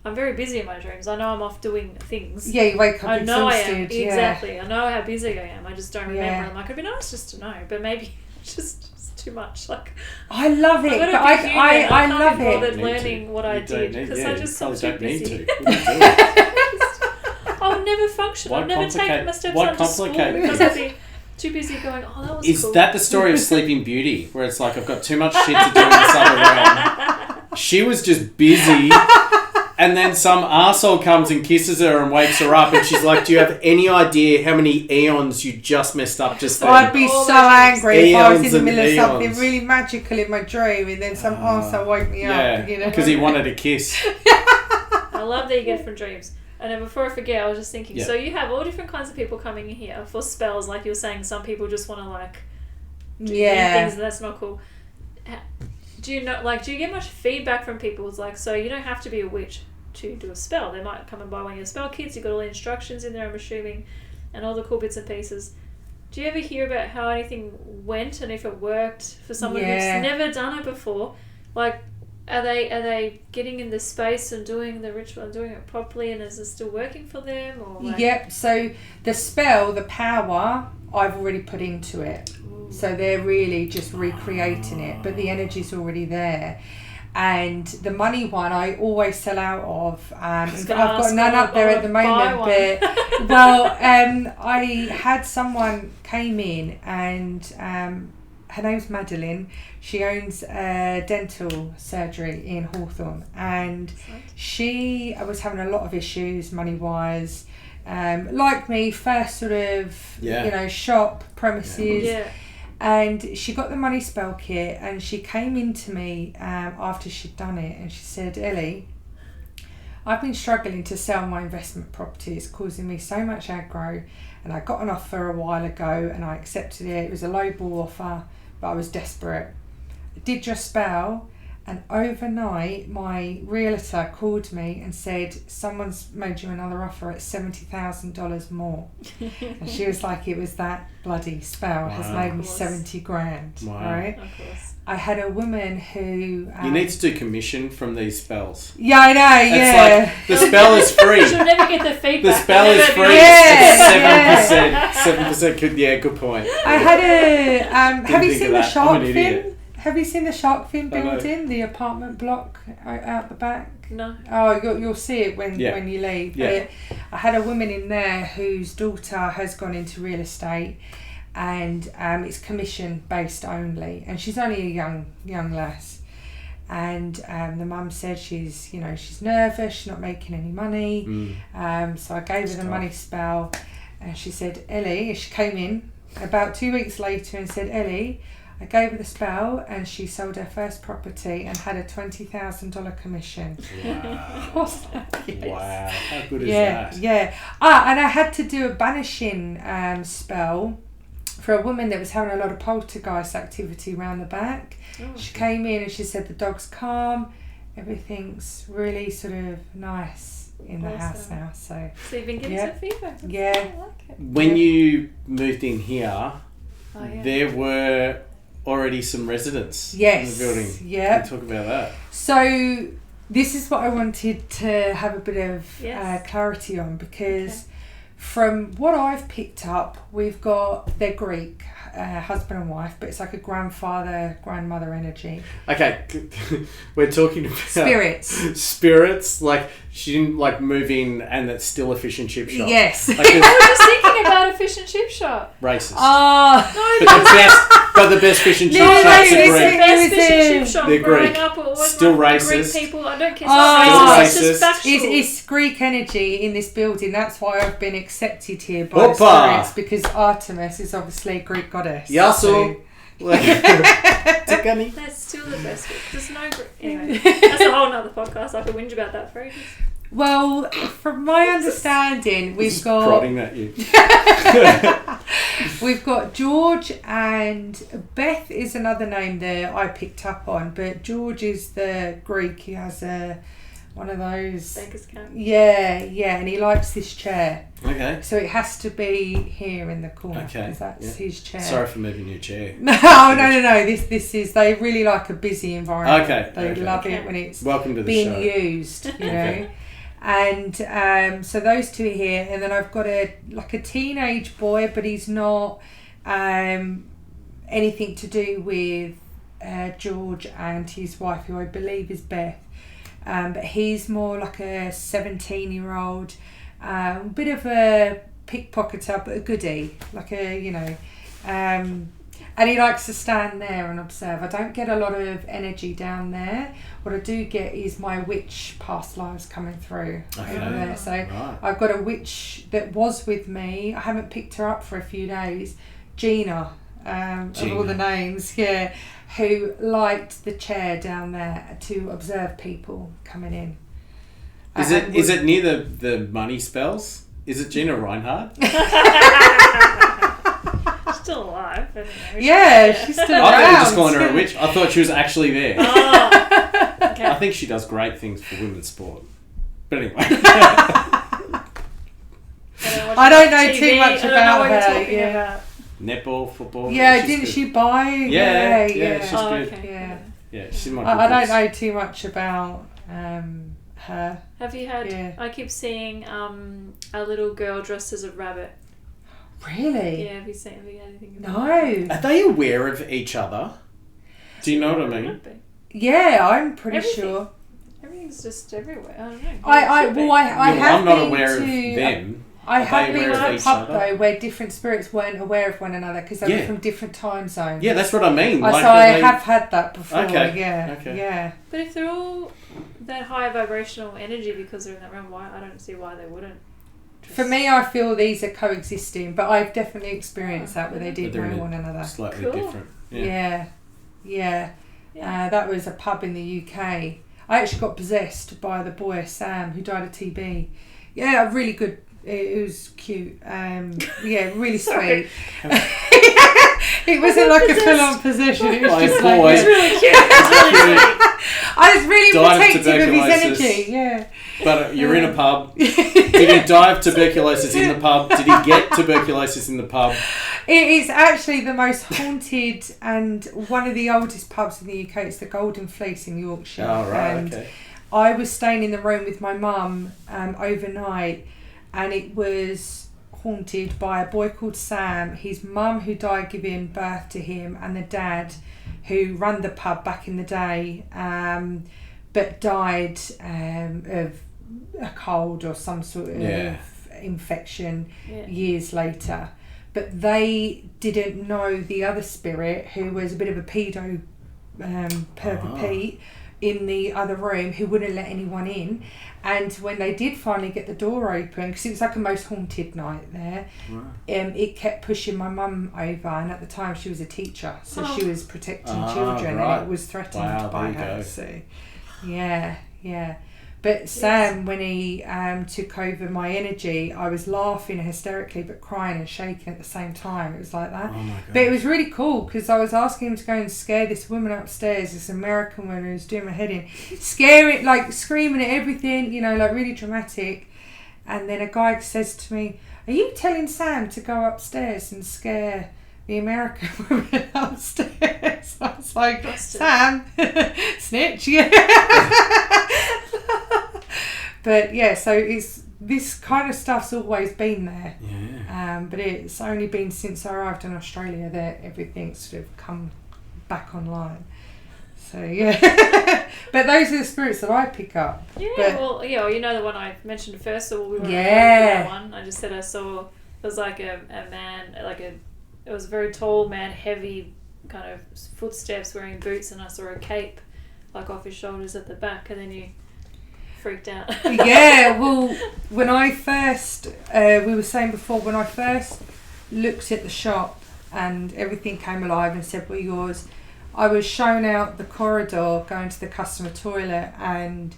I'm very busy in my dreams. I know I'm off doing things. Yeah, you wake up I know exhausted. I am. Exactly. I know how busy I am. I just don't remember. I'm like, it'd be nice just to know, but maybe it's just too much. Like, I love it, but I love it. I'm learning what I did because I just so too busy. I'll never function. I'll never take my stepson to school because I'll be too busy going, oh, that was cool. Is that the story of Sleeping Beauty, where it's like, I've got too much shit to do in this other realm? She was just busy, and then some arsehole comes and kisses her and wakes her up, and she's like, do you have any idea how many eons you just messed up just then? I'd be so angry if I was in the middle of something really magical in my dream, and then some arsehole woke me up. Because he wanted a kiss. I love that you get from dreams. And then before I forget, I was just thinking, so you have all different kinds of people coming in here for spells, like you were saying, some people just want to do things, and that's not cool. Do you get much feedback from people? It's like, so you don't have to be a witch to do a spell. They might come and buy one of your spell kits, you've got all the instructions in there, I'm assuming, and all the cool bits and pieces. Do you ever hear about how anything went and if it worked for someone who's never done it before? Like, Are they getting in the space and doing the ritual and doing it properly, and is it still working for them? Or Yep, so the spell, the power, I've already put into it. Ooh. So they're really just recreating it, but the energy's already there. And the money one I always sell out of. I've got none up there at the moment, but I had someone came in and her name's Madeline. She owns a dental surgery in Hawthorne, and she was having a lot of issues money-wise. like me, first sort of, shop premises. Yeah. And she got the money spell kit, and she came into me after she'd done it, and she said, Ellie, I've been struggling to sell my investment property. It's causing me so much aggro, and I got an offer a while ago and I accepted it. It was a low ball offer, but I was desperate. I did your spell, and overnight my realtor called me and said, someone's made you another offer at $70,000 more. And she was like, it was that bloody spell has made me 70 grand. Wow. Right? Of course. I had a woman who... you need to do commission from these spells. Yeah, I know, yeah. It's like, the spell is free. She'll never get the feedback. The spell is free. Yeah, It's 7%. 7% could, good point. I had a... have you seen the that. shark I'm an fin? idiot. Have you seen the shark fin I know. building, the apartment block out the back? No. Oh, you'll see it when you leave. Yeah. I had a woman in there whose daughter has gone into real estate, and it's commission based only, and she's only a young lass. And the mum said she's nervous, she's not making any money. So I gave her the money spell, and she said, Ellie, she came in about 2 weeks later and said, Ellie, I gave her the spell, and she sold her first property and had a $20,000 commission. Wow. What's that? Yes. Wow. How good is that? Yeah. And I had to do a banishing spell for a woman that was having a lot of poltergeist activity around the back. She came in and she said the dog's calm, everything's really sort of nice in the house now. So you've been getting some feedback. Yeah. I like it. When you moved in here, yeah. there were already some residents in Yes. the building. Yeah. Can you talk about that? So this is what I wanted to have a bit of Yes. clarity on, because from what I've picked up, they're Greek, husband and wife, but it's like a grandmother energy. Okay, we're talking about spirits. Like she didn't move in, and that's still a fish and chip shop. Yes. I was just thinking about a fish and chip shop. Racist. Oh. But the best fish and chip No, shops are It's the Greek. best fish and chip shop They're growing Greek. up. It was Still like racist. Greek people. I don't care. It's Oh. not racist. It's Still just factual. It's Greek energy in this building. That's why I've been accepted here by the Opa. spirits, because Artemis is obviously a Greek goddess. Yasu. Tikani. That's still the best bit. There's no anyway. That's a whole nother podcast. I could whinge about that for ages. Well, from my understanding, we've got Prodding at you. we've got George, and Beth is another name there I picked up on, but George is the Greek. He has one of those Baker's camp. Yeah, and he likes this chair. Okay. So it has to be here in the corner, Okay. because that's his chair. Sorry for moving your chair. No. This is, they really like a busy environment. Okay. They love it when it's Welcome to the being show. used, you know. And so those two are here, and then I've got a teenage boy, but he's not anything to do with George and his wife, who I believe is Beth. But he's more like a 17-year-old, bit of a pickpocketer, but a goodie, and he likes to stand there and observe. I don't get a lot of energy down there. What I do get is my witch past lives coming through over there. So I've got a witch that was with me. I haven't picked her up for a few days. Gina. Of all the names, who liked the chair down there to observe people coming in. Is it near the money spells? Is it Gina Reinhardt? Still alive. She's still around. I thought you were just calling her a witch. I thought she was actually there. Oh, okay. I think she does great things for women's sport. But anyway. I don't know too much about her. About. Netball, football. Didn't she buy? Yeah, she's good. Okay. Yeah, she's my I don't know too much about her. Have you had? I keep seeing a little girl dressed as a rabbit. Really? Yeah. Have you had anything? No. Are they aware of each other? Do you know what I mean? Yeah, I'm pretty sure. Everything's just everywhere. I don't know. I have I'm not been aware to of them. I have been to a each pub other? though where different spirits weren't aware of one another because they were from different time zones. Yeah, that's what I mean. So I have had that before. Okay. Yeah. But if they're all that high vibrational energy because they're in that realm, I don't see why they wouldn't For me, I feel these are coexisting, but I've definitely experienced that where they did know one another. Slightly different. Yeah. That was a pub in the UK. I actually got possessed by the boy Sam who died of TB. Yeah, really good. It was cute. Really sweet. It wasn't like a full-on possession. It was just like... It's really cute. It's really sweet. I was really protective of his energy. Yeah. But you're in a pub. Did he die of tuberculosis in the pub? Did he get tuberculosis in the pub? It is actually the most haunted and one of the oldest pubs in the UK. It's the Golden Fleece in Yorkshire. Oh, right, okay. I was staying in the room with my mum overnight, and it was haunted by a boy called Sam, his mum who died giving birth to him, and the dad who ran the pub back in the day, but died of a cold or some sort of infection years later. But they didn't know the other spirit, who was a bit of a pedo, Purple Pete, in the other room, who wouldn't let anyone in. And when they did finally get the door open, because it was like a most haunted night there, it kept pushing my mum over, and at the time she was a teacher, so she was protecting children, and it was threatened by her. So, yeah. But Sam, when he took over my energy, I was laughing hysterically but crying and shaking at the same time. It was like that. Oh my God. But it was really cool because I was asking him to go and scare this woman upstairs, this American woman who was doing my head in. Screaming at everything, like really dramatic. And then a guy says to me, "Are you telling Sam to go upstairs and scare the American woman upstairs?" I was like, "Busted. Sam, snitch, yeah." But yeah, so it's this kind of stuff's always been there. Yeah. But it's only been since I arrived in Australia that everything's sort of come back online. So yeah. But those are the spirits that I pick up. Yeah, the one I mentioned first, so we were that one. I just said I saw, it was like a man, it was a very tall man, heavy kind of footsteps, wearing boots, and I saw a cape like off his shoulders at the back, and then you freaked out. Yeah, well, when I first, we were saying before, when I first looked at the shop and everything came alive and said, "We're yours," I was shown out the corridor going to the customer toilet, and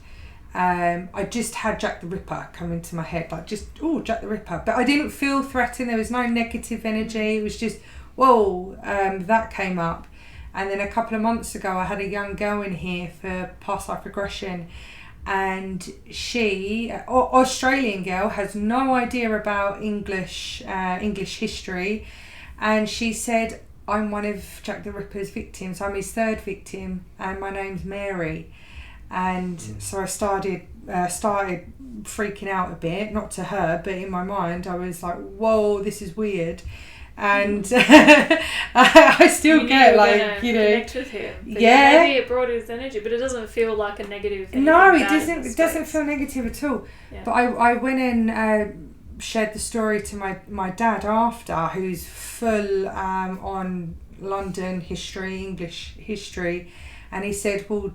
I just had Jack the Ripper come into my head, like just, Jack the Ripper. But I didn't feel threatened, there was no negative energy, it was just, that came up. And then a couple of months ago I had a young girl in here for past life regression, and she, Australian girl, has no idea about English history, and she said, "I'm one of Jack the Ripper's victims. I'm his third victim, and my name's Mary." And so I started freaking out a bit, not to her, but in my mind I was like, "Whoa, this is weird." And I still get connect with him. Maybe it brought his energy, but it doesn't feel like a negative. No, it doesn't. It doesn't feel negative at all. Yeah. But I went and shared the story to my dad after, who's full on London history, English history, and he said, "Well,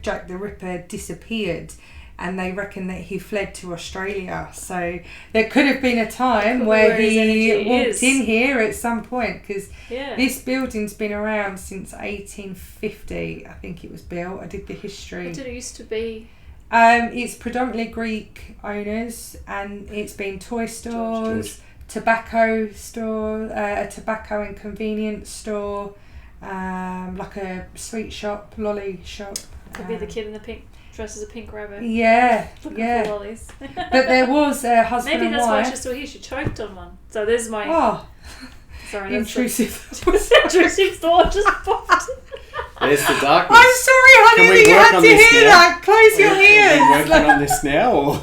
Jack the Ripper disappeared, and they reckon that he fled to Australia. So there could have been a time where he walked in here at some point, because this building's been around since 1850, I think it was built. I did the history. What did it used to be? It's predominantly Greek owners, and it's been toy stores, tobacco store, a tobacco and convenience store, like a sweet shop, lolly shop. Could be the kid in the pink dress as a pink rabbit. Yeah, looking for lollies. But there was a husband Maybe and that's wife. why she's still here. She choked on one. So there's my... Oh. Sorry, intrusive. Intrusive thought just popped. There's the darkness. I'm sorry, honey, that you had to hear that. Close your ears. Are we working on this now, or?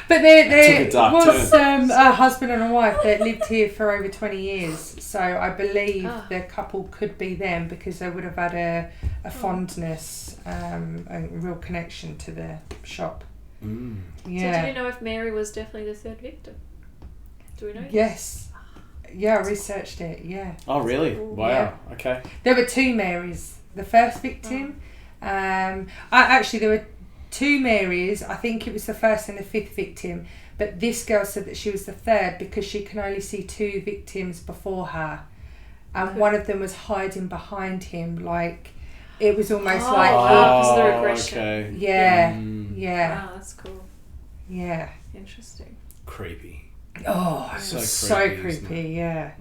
But there was a husband and a wife that lived here for over 20 years. So I believe the couple could be them, because they would have had a fondness, a real connection to the shop. Mm. Yeah. So do you know if Mary was definitely the third victim? Do we know? Yes. Yeah, I researched it, yeah. Oh, really? Wow, yeah. Okay. There were two Marys. The first victim, actually there were 2 Marys. I think it was the 1st and the 5th victim, but this girl said that she was the 3rd because she can only see 2 victims before her, and one of them was hiding behind him, like it was almost like because of the regression. Okay. Yeah. Wow, that's cool. Yeah. Interesting. Creepy. Oh, So so creepy, isn't creepy. Yeah.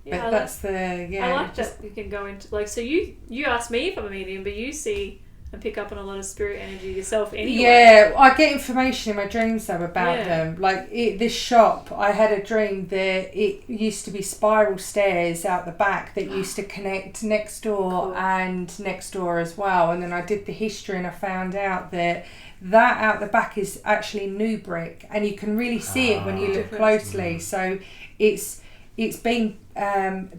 Yeah, But that's the I like that you can go into, like, so you asked me if I'm a medium, but you see and pick up on a lot of spirit energy yourself anyway. Yeah, I get information in my dreams though about them. Like this shop, I had a dream that it used to be spiral stairs out the back that used to connect next door and next door as well. And then I did the history and I found out that out the back is actually new brick, and you can really see it when you look closely. So it's been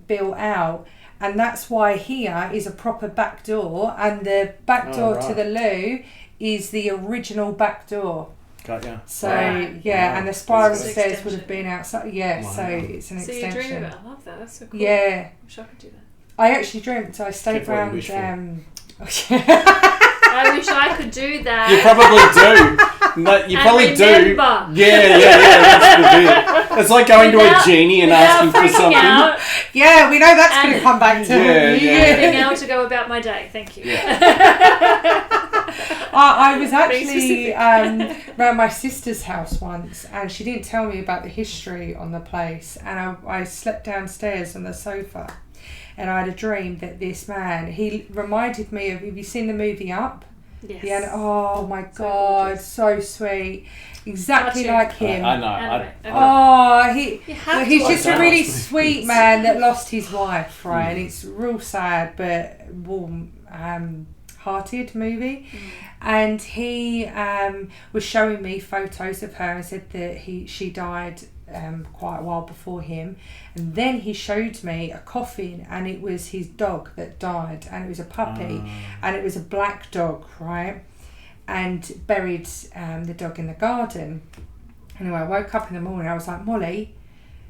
built out. And that's why here is a proper back door, and the back door to the loo is the original back door. Got ya. So and the spiral stairs would have been outside. Yeah, so it's an extension. So you dream about it. I love that. That's so cool. Yeah. I wish I could do that. I actually dreamt. I stayed around. I wish I could do that. You probably do. No, you probably remember. do. Yeah, that's the bit. It's like going to a genie and asking for something. Out, yeah, we know that's going to come back to being able to go about my day. Thank you. Yeah. I was actually around my sister's house once, and she didn't tell me about the history on the place, and I slept downstairs on the sofa, and I had a dream that this man, he reminded me of, have you seen the movie Up? Yes. Yeah, oh my God, so sweet. Exactly like him. I know. Oh, he's just a really Please. sweet man that lost his wife, right? And it's real sad, but warm hearted movie. And he was showing me photos of her and said that she died quite a while before him. And then he showed me a coffin, and it was his dog that died, and it was a puppy, and it was a black dog, right? And buried the dog in the garden. Anyway, I woke up in the morning, I was like, Molly,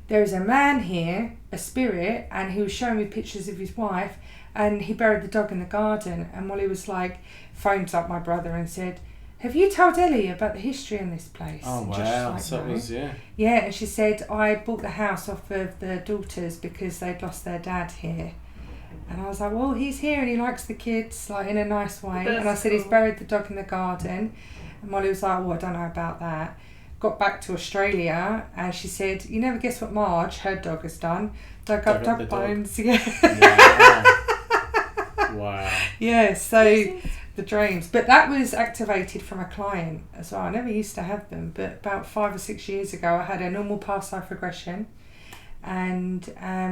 there is a man here, a spirit, and he was showing me pictures of his wife, and he buried the dog in the garden. And Molly was like, phoned up my brother and said, have you told Ellie about the history in this place? Oh, And wow. Josh was So like, it was, Yeah, and she said, I bought the house off of the daughters because they'd lost their dad here. And I was like, well, he's here and he likes the kids, like, in a nice way. That's and I said, cool. he's buried the dog in the garden. And Molly was like, well, I don't know about that. Got back to Australia, and she said, you never guess what Marge, her dog, has done? Dug up dog bones. Yeah. Wow. Yeah, so the dreams. But that was activated from a client as well. I never used to have them, but about 5 or 6 years ago, I had a normal past life regression. And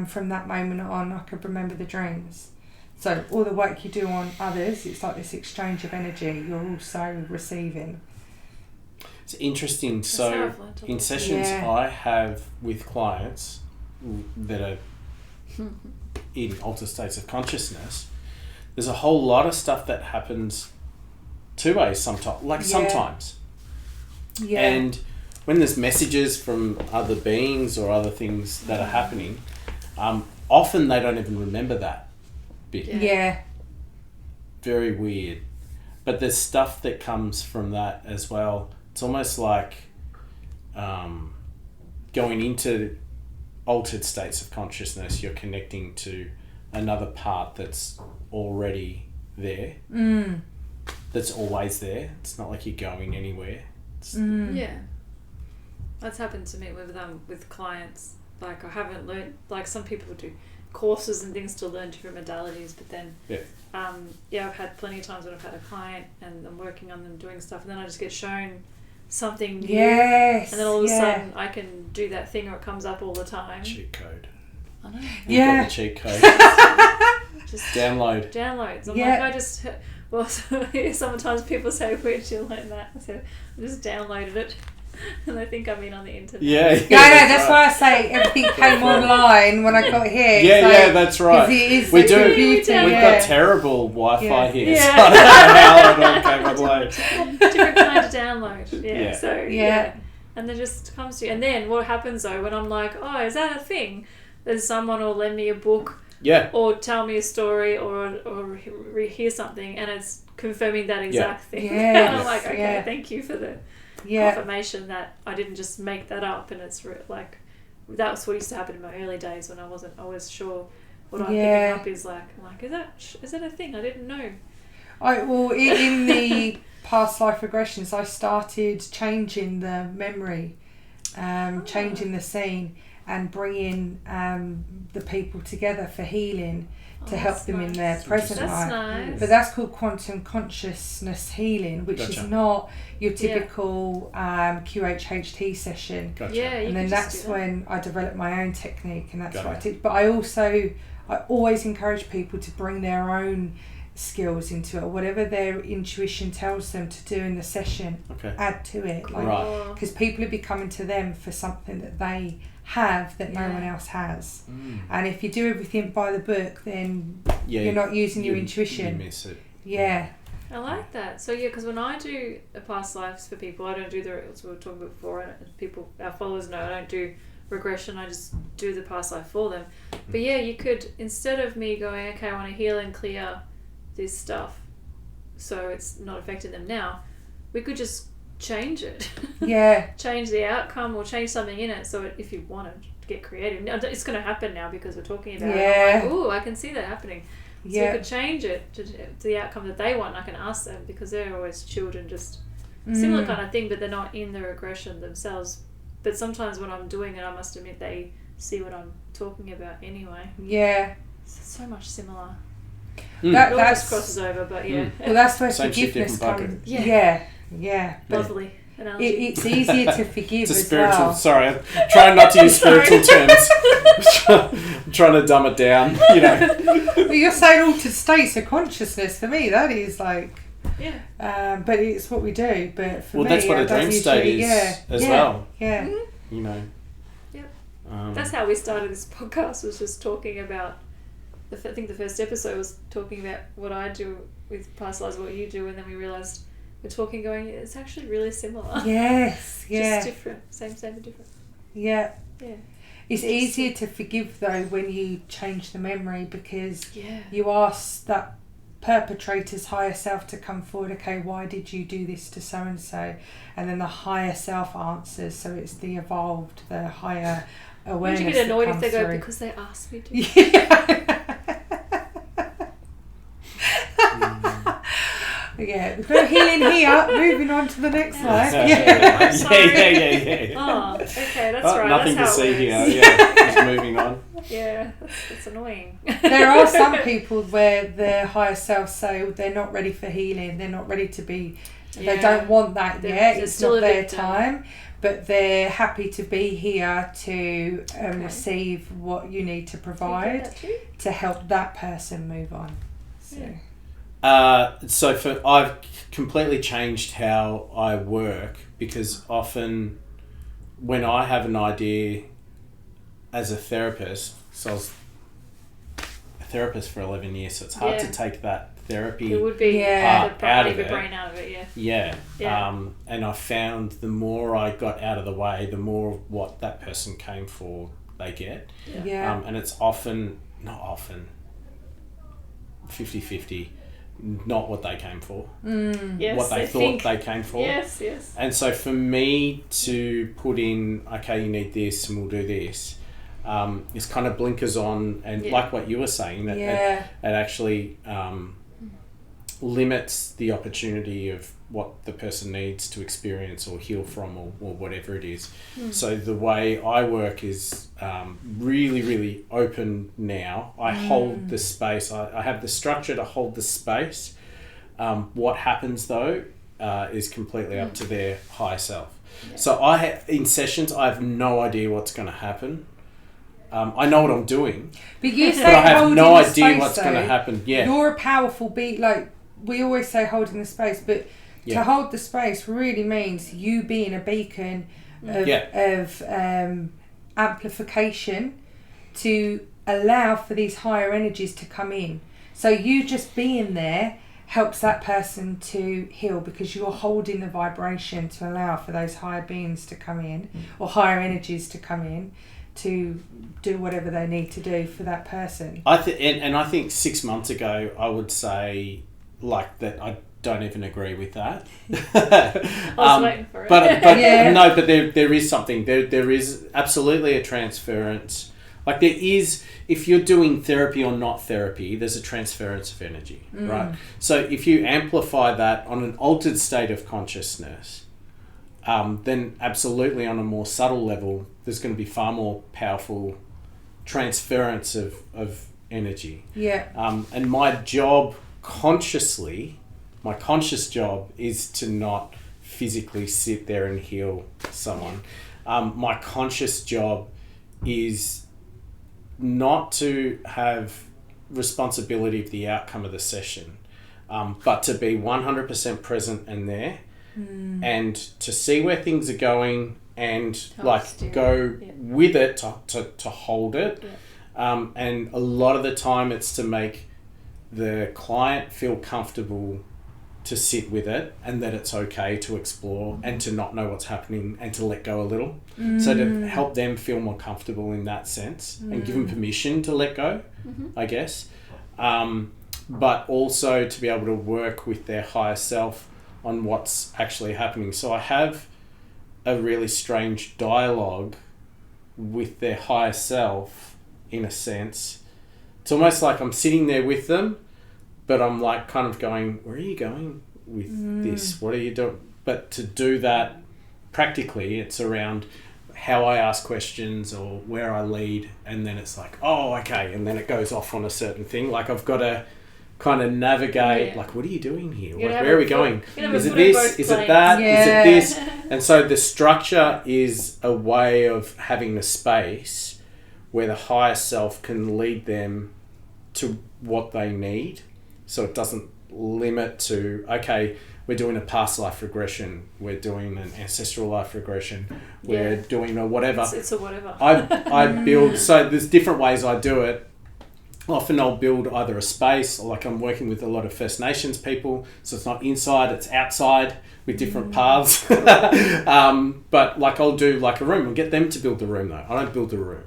from that moment on, I could remember the dreams. So all the work you do on others, it's like this exchange of energy you're also receiving. It's interesting. So in sessions I have with clients that are in altered states of consciousness, there's a whole lot of stuff that happens two ways sometimes. Yeah. And when there's messages from other beings or other things that are happening, often they don't even remember that bit. Yeah. Very weird. But there's stuff that comes from that as well. It's almost like going into altered states of consciousness, you're connecting to another part that's already there. That's always there. It's not like you're going anywhere. Yeah. That's happened to me with clients. Like, I haven't learned, like, some people do courses and things to learn different modalities, but then I've had plenty of times when I've had a client and I'm working on them doing stuff, and then I just get shown something new, and then all of a sudden I can do that thing, or it comes up all the time. Cheat code. I know. Yeah. Got the cheat code. Just Downloads. I'm like, well, sometimes people say, where'd you learn that? I said, I just downloaded it. And I think I'm in on the internet. Yeah, I know. That's why I say everything came online when I got here. Yeah, that's right. We do. We've got terrible Wi-Fi here. So I don't know how it all came online. Different kind of download. And then just comes to you. And then what happens though when I'm like, oh, is that a thing? Then someone will lend me a book. Yeah. Or tell me a story, or hear something, and it's confirming that exact thing. Yeah. And I'm like, okay, Yeah. thank you for the Yeah. confirmation that I didn't just make that up, and it's like that was what used to happen in my early days when I wasn't always sure what I'm picking up is like. I'm like, is that a thing? I didn't know. In the past life regressions, I started changing the memory, changing the scene, and bringing the people together for healing to help them in their present life. Nice. But that's called quantum consciousness healing, which is not your typical QHHT session. Gotcha. Yeah, And then that's when I developed my own technique, and that's what I teach. But I always encourage people to bring their own skills into it, or whatever their intuition tells them to do in the session. Add to it, because people will be coming to them for something that they have that no one else has. And if you do everything by the book, then you're not using your intuition. You miss it. Yeah. I like that. So because when I do a past lives for people, I don't do as we were talking about before. Our followers know I don't do regression. I just do the past life for them. But you could, instead of me going, okay, I want to heal and clear this stuff, so it's not affecting them now, we could just change it. Change the outcome or change something in it. So if you wanted to get creative, now it's going to happen now because we're talking about it. I'm like, ooh, I can see that happening. So you could change it to the outcome that they want. And I can ask them, because they're always children, just similar kind of thing, but they're not in the regression themselves. But sometimes when I'm doing it, I must admit they see what I'm talking about anyway. Yeah. So much similar. That just crosses over, but well, that's where Same shit, forgiveness different comes. bucket. Lovely analogy. It's easier to forgive It's a as spiritual. well. Sorry, I'm trying not to use spiritual terms. I'm trying to dumb it down. But you're saying altered states of consciousness. For me, that is like. But it's what we do. But for me, that's what a dream state is as well. Yeah. Yep. That's how we started this podcast. Was just talking about. I think the first episode was talking about what I do with past lives, what you do, and then we realised we're talking going, it's actually really similar. Yes, Just different. Same, but different. Yeah. Yeah. It's easier to forgive though when you change the memory, because you ask that perpetrator's higher self to come forward, okay, why did you do this to so and so? And then the higher self answers, so it's the evolved, the higher awareness. Would you get annoyed if they go, through. because they asked me to? Yeah, we've got healing here. Moving on to the next slide. Yeah. Oh, okay, that's right. Nothing that's to how see it here. works. Yeah, just moving on. Yeah, that's annoying. There are some people where their higher self say they're not ready for healing. They're not ready to be. They don't want that yet. It's not their time. But they're happy to be here to receive what you need to provide to help that person move on. So. I've completely changed how I work, because often when I have an idea as a therapist, so I was a therapist for 11 years, so it's hard to take that therapy it would be part out of the it. brain out of it, And I found the more I got out of the way, the more what that person came for they get. And it's not often 50-50, not what they came for, what they thought they came for. Yes. And so for me to put in, okay, you need this and we'll do this, it's kind of blinkers on, and like what you were saying, that it actually limits the opportunity of what the person needs to experience or heal from, or whatever it is. So the way I work is really, really open now. I hold the space. I have the structure to hold the space. What happens though is completely up to their higher self. So in sessions, I have no idea what's going to happen. I know what I'm doing, but I have no idea what's going to happen. You're a powerful being. Like we always say, holding the space, but to hold the space really means you being a beacon of amplification to allow for these higher energies to come in. So you just being there helps that person to heal, because you're holding the vibration to allow for those higher beings to come in, or higher energies to come in, to do whatever they need to do for that person. I think 6 months ago, I would say like that. I don't even agree with that. I was waiting for it. But no, but there is something. There is absolutely a transference. Like there is, if you're doing therapy or not therapy, there's a transference of energy, right? So if you amplify that on an altered state of consciousness, then absolutely on a more subtle level, there's going to be far more powerful transference of energy. Yeah. And my job consciously, my conscious job is to not physically sit there and heal someone. My conscious job is not to have responsibility of the outcome of the session, but to be 100% present and there, and to see where things are going and go with it, to hold it. And a lot of the time it's to make the client feel comfortable to sit with it and that it's okay to explore and to not know what's happening and to let go a little. So to help them feel more comfortable in that sense and give them permission to let go, I guess. But also to be able to work with their higher self on what's actually happening. So I have a really strange dialogue with their higher self in a sense. It's almost like I'm sitting there with them, but I'm like kind of going, where are you going with this? What are you doing? But to do that practically, it's around how I ask questions or where I lead. And then it's like, oh, okay. And then it goes off on a certain thing. Like I've got to kind of navigate, like, what are you doing here? Like, where are we going? Is it this? Is it that? Is it this? And so the structure is a way of having a space where the higher self can lead them to what they need. So it doesn't limit to, okay, we're doing a past life regression, we're doing an ancestral life regression, we're doing a whatever. It's a whatever. I build, so there's different ways I do it. Often I'll build either a space, or like I'm working with a lot of First Nations people, so it's not inside, it's outside with different paths. But like I'll do like a room, I'll get them to build the room though. I don't build the room.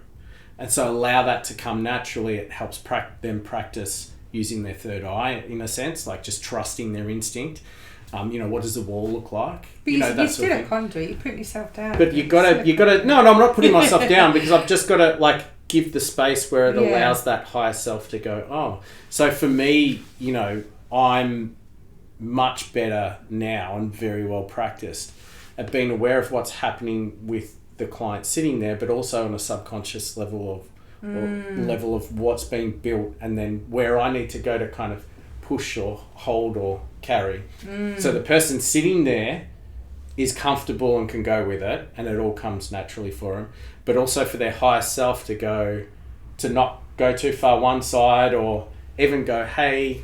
And so allow that to come naturally. It helps them practice using their third eye in a sense, like just trusting their instinct. What does the wall look like? But you're still a conduit. You put yourself down. But you gotta. No, I'm not putting myself down because I've just got to like give the space where it allows that higher self to go. Oh, so for me, I'm much better now and very well practiced at being aware of what's happening with the client sitting there, but also on a subconscious level of what's being built, and then where I need to go to kind of push or hold or carry. So the person sitting there is comfortable and can go with it, and it all comes naturally for them. But also for their higher self to not go too far one side, or even go, hey,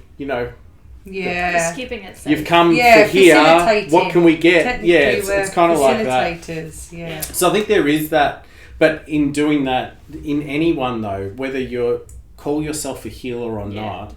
just keeping it safe. You've come for here. What can we get? Yeah, it's kind of like that. Yeah. So I think there is that, but in doing that, in anyone though, whether you call yourself a healer or not,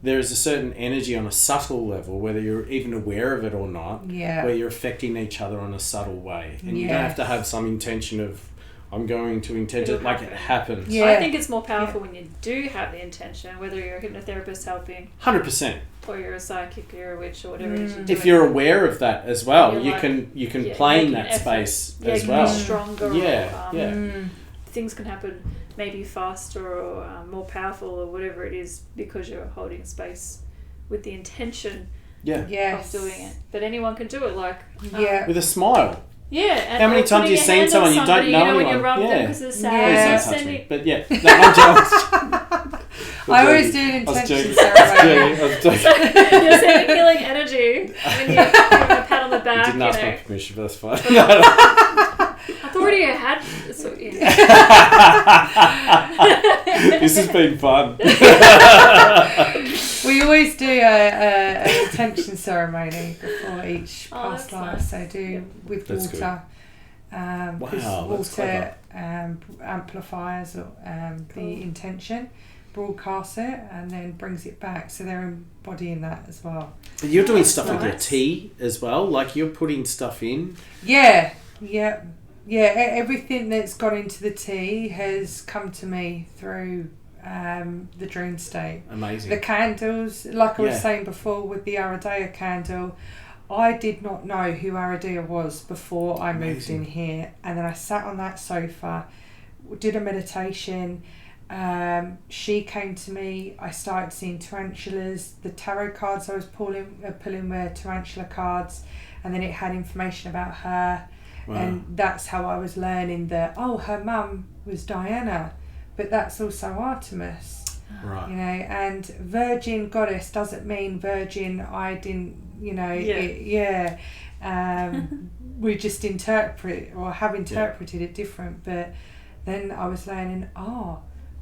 there is a certain energy on a subtle level, whether you're even aware of it or not, where you're affecting each other on a subtle way, and you don't have to have some intention of, I'm going to intend it, like it happens. Yeah. I think it's more powerful when you do have the intention, whether you're a hypnotherapist helping 100%, or you're a psychic, you're a witch, or whatever it is you're doing. If you're aware of that as well, you can play in that space as well. You can be stronger. Or, things can happen maybe faster or more powerful or whatever it is, because you're holding space with the intention of doing it. But anyone can do it, with a smile. Yeah. And how many times have you seen someone you don't know anyone? When you rub them because they're sad. Please don't touch me. But no, I'm jealous. I always do an intention ceremony. I was joking. You're sending healing energy when you give them a pat on the back. You didn't ask my permission, but that's fine. I thought you had. This has been fun. We always do an intention ceremony before each past life. Nice. So I do with That's water. Wow, water amplifies the intention, broadcasts it, and then brings it back. So they're embodying that as well. But you're doing stuff with your tea as well, like you're putting stuff in. Yeah. Everything that's gone into the tea has come to me through the dream state. Amazing. The candles, like I was saying before with the Aradea candle, I did not know who Aradea was before I moved in here, and then I sat on that sofa, did a meditation. She came to me. I started seeing tarantulas. The tarot cards I was pulling were tarantula cards, and then it had information about her. Wow. And that's how I was learning that, her mum was Diana, but that's also Artemis. Right. You know, and virgin goddess doesn't mean virgin. I didn't, we just interpret or have interpreted it different. But then I was learning,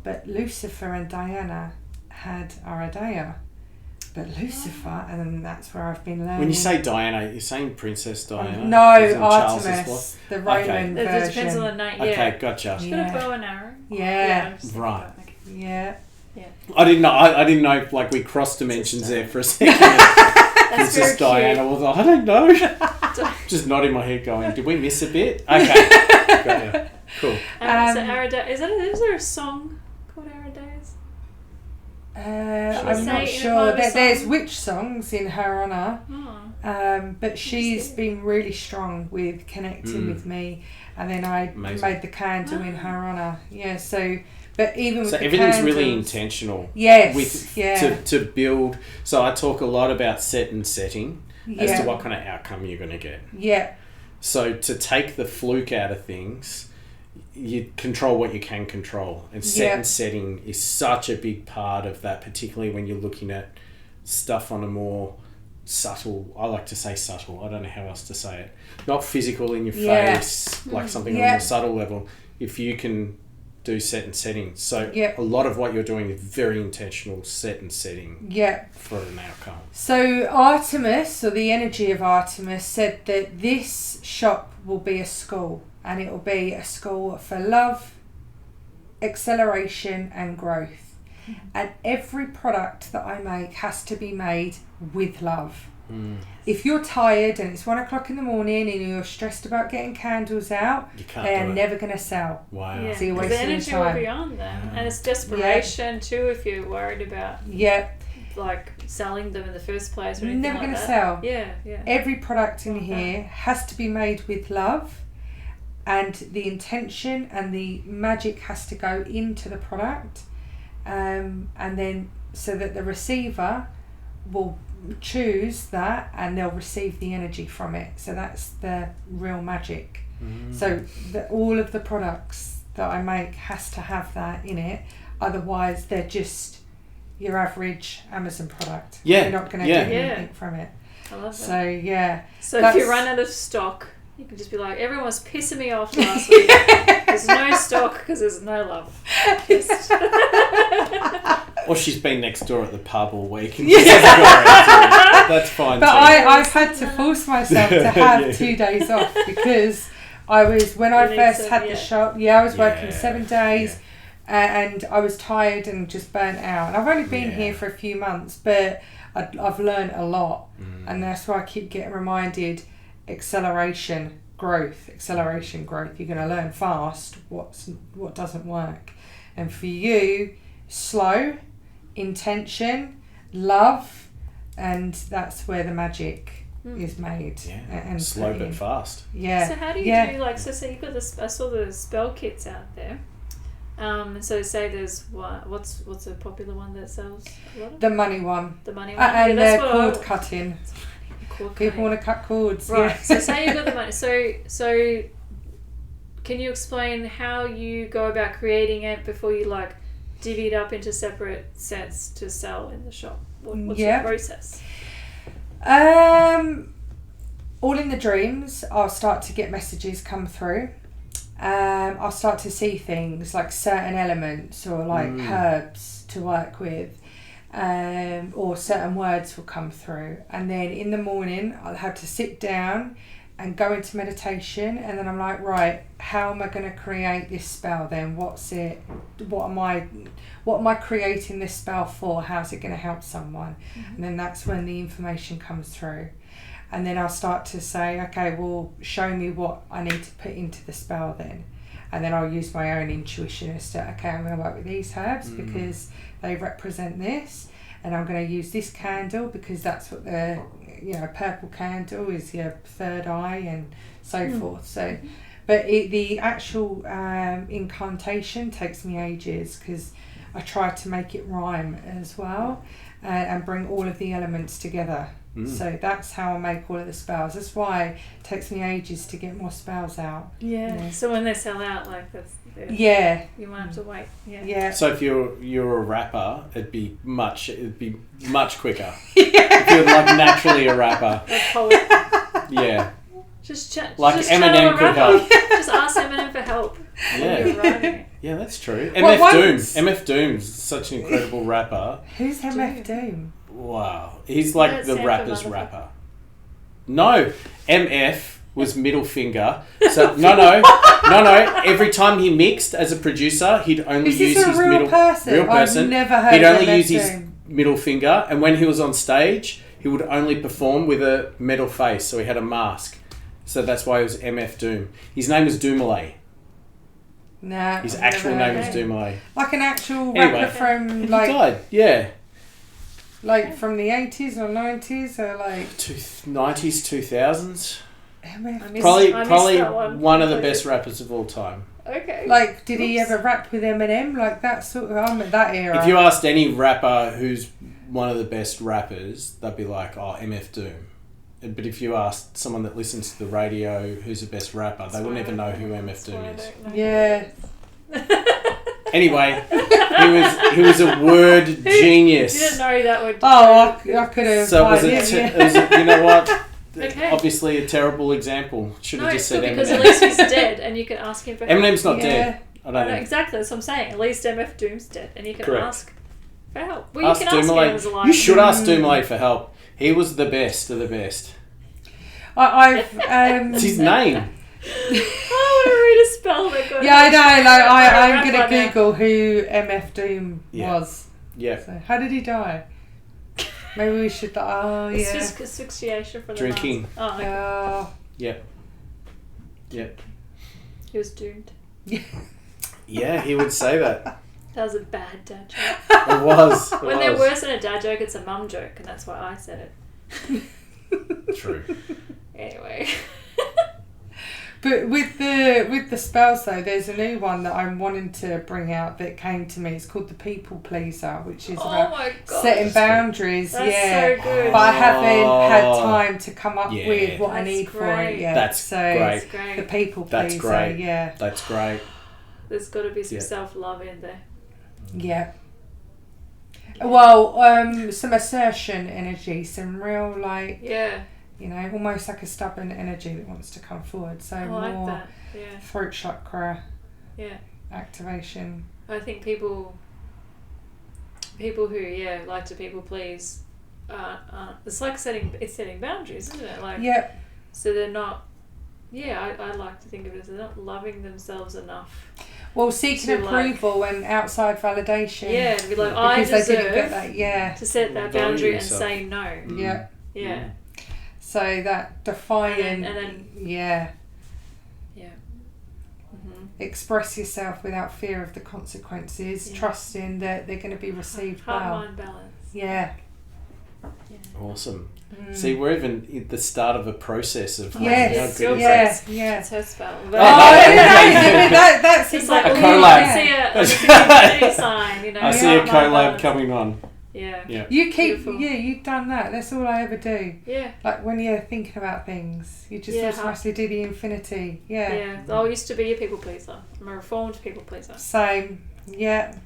but Lucifer and Diana had Aradea. But Lucifer, and then that's where I've been learning. When you say Diana, you're saying Princess Diana? No, Artemis, the Roman version. It depends on the night. Yeah. Okay, gotcha. She's got a bow and arrow. Yeah. Right. Yeah. Yeah. I didn't know. Like we crossed dimensions there for a second. Princess Diana was. I don't know. Just nodding my head, going, "Did we miss a bit?" Okay. Got you. Cool. So Aradea, is there a song called Aradea's? I'm not sure. There's witch songs in her honour, but she's been really strong with connecting with me, and then I made the candle in her honour. Yeah, so. But even with the everything's candles, really intentional. Yes. To build. So I talk a lot about set and setting as to what kind of outcome you're going to get. Yeah. So to take the fluke out of things, you control what you can control, and set and setting is such a big part of that, particularly when you're looking at stuff on a more subtle, I like to say subtle, I don't know how else to say it, not physical in your face, like something on a subtle level. If you can do set and setting, so a lot of what you're doing is very intentional set and setting for an outcome. So Artemis, or the energy of Artemis, said that this shop will be a school, and it will be a school for love, acceleration and growth. And every product that I make has to be made with love. If you're tired and it's 1 o'clock in the morning and you're stressed about getting candles out, they're never going to sell. Wow. Yeah. So you're the wasting energy time. will be on them. And it's desperation too if you're worried about like selling them in the first place or anything never like going to that. sell. Yeah. Every product in here has to be made with love, and the intention and the magic has to go into the product, and then so that the receiver will choose that and they'll receive the energy from it. So that's the real magic. So all of the products that I make has to have that in it, otherwise they're just your average Amazon product. You're not going to get anything from it. I love that. So if you run out of stock, you can just be like, everyone was pissing me off last week. There's no stock because there's no love. Or she's been next door at the pub all week and just hasn't got around to it. That's fine. But I've had to force myself to have 2 days off, because I was, when I first had the shop, I was working 7 days and I was tired and just burnt out. And I've only been here for a few months, but I've learned a lot. And that's why I keep getting reminded, acceleration, growth. You're going to learn fast what doesn't work. And for you, slow, intention, love, and that's where the magic is made. And slow but fast. So how do you do, like, so you've got this, I saw the spell kits out there. So say there's what's a popular one that sells a lot of? The money one. The money one. And the cord cutting. People want to cut cords. Right. So say you've got the money. So can you explain how you go about creating it before you like divvy it up into separate sets to sell in the shop? What's your process? All in the dreams, I'll start to get messages come through. I'll start to see things like certain elements or like herbs to work with, or certain words will come through. And then in the morning, I'll have to sit down and go into meditation, and then I'm like, right, how am I going to create this spell then? What's it? What am I creating this spell for? How's it going to help someone? And then that's when the information comes through. And then I'll start to say, okay, well, show me what I need to put into the spell then. and then I'll use my own intuition as to, okay, I'm going to work with these herbs because they represent this, and I'm going to use this candle because that's what the purple candle is your third eye and so forth. So, but the actual incantation takes me ages because I try to make it rhyme as well and bring all of the elements together. So that's how I make all of the spells. That's why it takes me ages to get more spells out. Yeah. So when they sell out, like that's you might have to wait. Yeah. So if you're a rapper, it'd be much quicker. If you're like naturally a rapper. A poet. Yeah. Just like just Eminem could help. Just ask Eminem for help. Yeah. Yeah, that's true. MF Doom's such an incredible rapper. Who's MF Doom? Wow. He's like the rapper's rapper. No. MF was middle finger. So no. Every time he mixed as a producer, he'd only use his middle person. Real person. I've never heard He'd only MF use his Doom. middle finger, and when he was on stage, he would only perform with a metal face, so he had a mask. So that's why it was MF Doom. His name was Doomalay. Nah. His actual name was Doomalay. Like an actual rapper from like. He died. Yeah. Like from the 80s or 90s or like 90s, 2000s. MF. Probably one of the best rappers of all time. Okay. Like, did he ever rap with Eminem? Like that sort of. I'm at that era. If you asked any rapper who's one of the best rappers, they'd be like, "Oh, MF Doom." But if you asked someone that listens to the radio who's the best rapper, they wouldn't even know who MF Doom is. Yeah. Anyway, he was a word genius. You didn't know that word. Oh, I could have. So it was you know what? Okay. Obviously a terrible example. Should have just said Eminem. Because at least he's dead and you can ask him for help. Eminem's not dead. I don't know. Exactly, that's what I'm saying. At least MF Doom's dead and you can ask for help. Well, ask you can ask him as a Doomalay. You should ask Doomalay for help. He was the best of the best. It's his name. I want to read a spell that goes. Yeah, I know. Like I'm gonna Google who MF Doom was. Yeah. So, how did he die? Maybe we should. It's just asphyxiation from drinking. The mask. Oh, okay. Yep. He was doomed. Yeah, he would say that. That was a bad dad joke. It was. When they're worse than a dad joke, it's a mum joke, and that's why I said it. True. Anyway. But with the spells though, there's a new one that I'm wanting to bring out that came to me. It's called the People Pleaser, which is about setting boundaries. That's so good. But I haven't had time to come up with what I need for it yet. That's great. The People Pleaser. That's great. Yeah. That's great. There's got to be some self-love in there. Yeah. Well, some assertion energy, some real almost like a stubborn energy that wants to come forward. So more throat chakra activation. I think people who like to people please, it's like setting boundaries, isn't it? Like so they're not. Yeah, I like to think of it as they're not loving themselves enough. Well, seeking approval and outside validation. Yeah, and be like, I deserve to set that boundary and say no. Mm-hmm. Yeah. Yeah. Mm-hmm. So that defiant, and then express yourself without fear of the consequences, trusting that they're going to be received well. Heart-mind balance. Yeah. Awesome. See, we're even at the start of a process of yes, how good is It's her spell. That's it's like a collab. I see a sign, you know. I see a collab coming on. Yeah. You keep, you've done that. That's all I ever do. Yeah. Like when you're thinking about things, you just automatically do the infinity. Yeah. Yeah. I used to be a people pleaser. I'm a reformed people pleaser. Same. Yeah.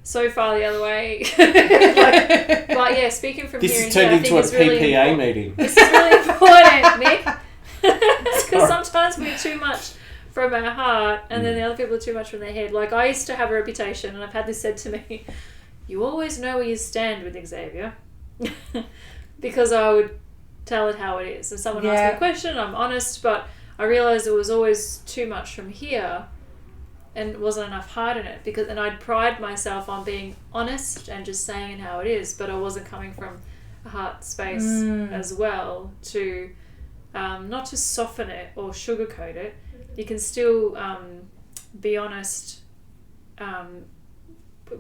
So far the other way. But yeah, speaking from this here has turned into a PPA meeting. This is really important, Nick. Because sometimes we're too much from our heart and then the other people are too much from their head. Like I used to have a reputation, and I've had this said to me, you always know where you stand with Xavier. Because I would tell it how it is. If someone asked me a question, I'm honest, but I realised it was always too much from here and wasn't enough heart in it. And I'd pride myself on being honest and just saying it how it is, but I wasn't coming from a heart space as well to not to soften it or sugarcoat it. You can still be honest,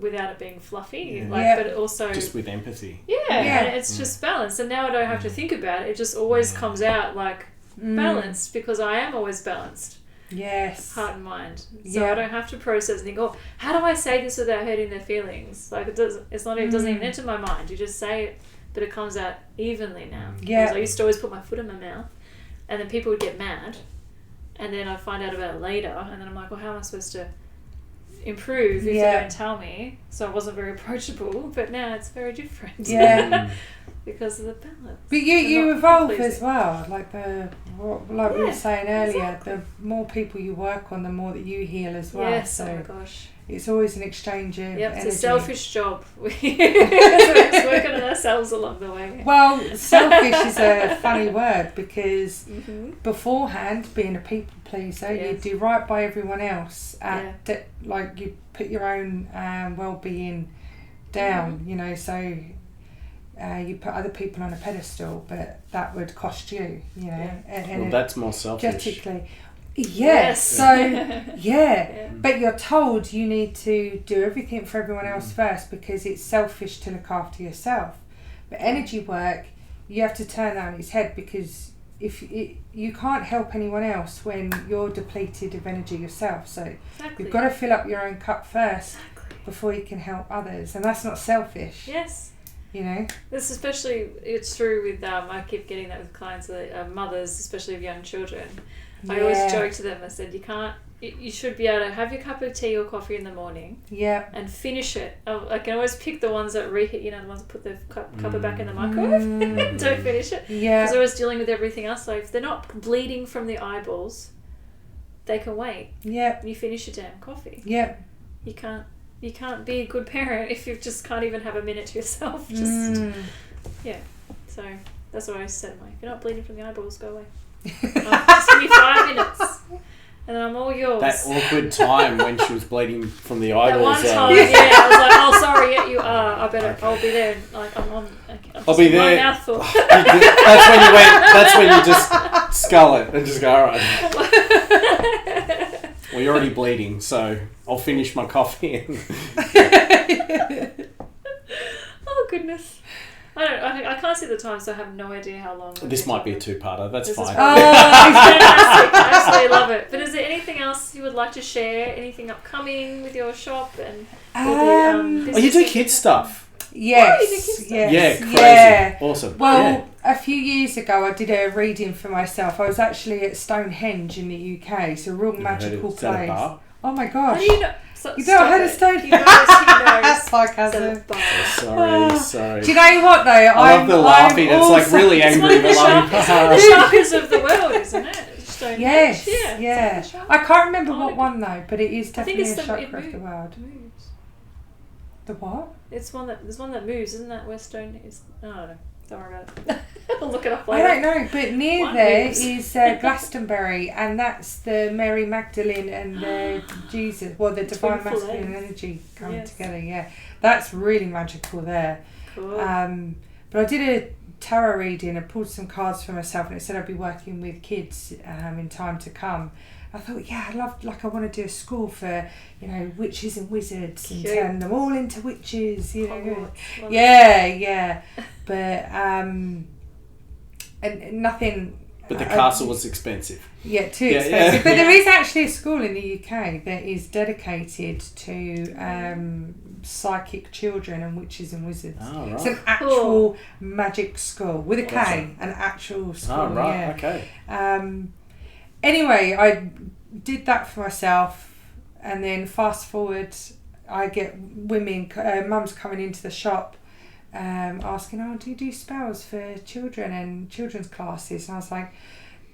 without it being fluffy, but also just with empathy. And it's just balanced. And now I don't have to think about it. It just always comes out like balanced, because I am always balanced. Yes. Heart and mind. So I don't have to process and think, oh, how do I say this without hurting their feelings? Like it doesn't even enter my mind. You just say it, but it comes out evenly now. Yeah. I used to always put my foot in my mouth, and then people would get mad, and then I'd find out about it later, and then I'm like, well, how am I supposed to improve if they don't tell me? So I wasn't very approachable, but now it's very different. Because of the balance. But you evolve as well, like we were saying earlier, the more people you work on, the more that you heal as well. Yes, so oh my gosh. it's always an exchange of energy. It's a selfish job. We're just working on ourselves along the way. Well, selfish is a funny word, because beforehand, being a people pleaser, you do right by everyone else. Like you put your own well-being down, you know, so you put other people on a pedestal, but that would cost you, you know. Well, that's more selfish. But you're told you need to do everything for everyone else first, because it's selfish to look after yourself. But energy work, you have to turn that on its head, because you can't help anyone else when you're depleted of energy yourself. So you've got to fill up your own cup first before you can help others, and that's not selfish. Yes. You know, this especially, it's true with I keep getting that with clients, mothers, especially of young children. I always joke to them, I said, you should be able to have your cup of tea or coffee in the morning and finish it. I can always pick the ones that reheat, you know, the ones that put the cuppa back in the microwave. Don't finish it, because they're always dealing with everything else. So if they're not bleeding from the eyeballs, they can wait. And you finish your damn coffee. You can't be a good parent if you just can't even have a minute to yourself. So that's what I said. If you're not bleeding from the eyeballs, go away. Just give me 5 minutes, and then I'm all yours. That awkward time when she was bleeding from the eyeballs. That one time, I was like, oh, sorry, you are. I'll be there. Like I'm on. I'll be there. Mouthful. That's when you just scull it and just go, all right. Well, you're already bleeding, so I'll finish my coffee. Oh gogness. I can't see the time, so I have no idea how long. This might be a two-parter. That's fine. Fantastic. I absolutely love it. But is there anything else you would like to share? Anything upcoming with your shop and? You do kids stuff. Yes. Oh, you do kids stuff. Yeah, crazy. Awesome. Well, a few years ago, I did a reading for myself. I was actually at Stonehenge in the UK. It's a real magical place. Oh my gosh! How do you know? You don't know how to Stonehenge? He knows. Sarcasm. Sorry. Do you know what though? I love the laughing. It's like really angry, but like the sharkers of the world, isn't it? Stonehenge. Yes. Yeah. I can't remember what one though, but it is definitely a chakra of the world. Moves. The what? There's one that moves, isn't that where Stone is? No, I don't know. Don't worry about it. I'll look it up later. I don't know, but near there is Glastonbury, and that's the Mary Magdalene and the Jesus, well, the Divine Masculine Energy come together. Yeah, that's really magical there. Cool. But I did a tarot reading. I pulled some cards for myself, and it said I'd be working with kids in time to come. I thought, I want to do a school for, you know, witches and wizards and turn them all into witches, you know. But and nothing. But the castle was expensive. Yeah, too expensive. But there is actually a school in the UK that is dedicated to psychic children and witches and wizards. Oh, right. It's an actual magic school with a K, an actual school. Oh, right, okay. Anyway, I did that for myself, and then fast forward, I get women, mums coming into the shop asking, oh, do you do spells for children and children's classes? And I was like,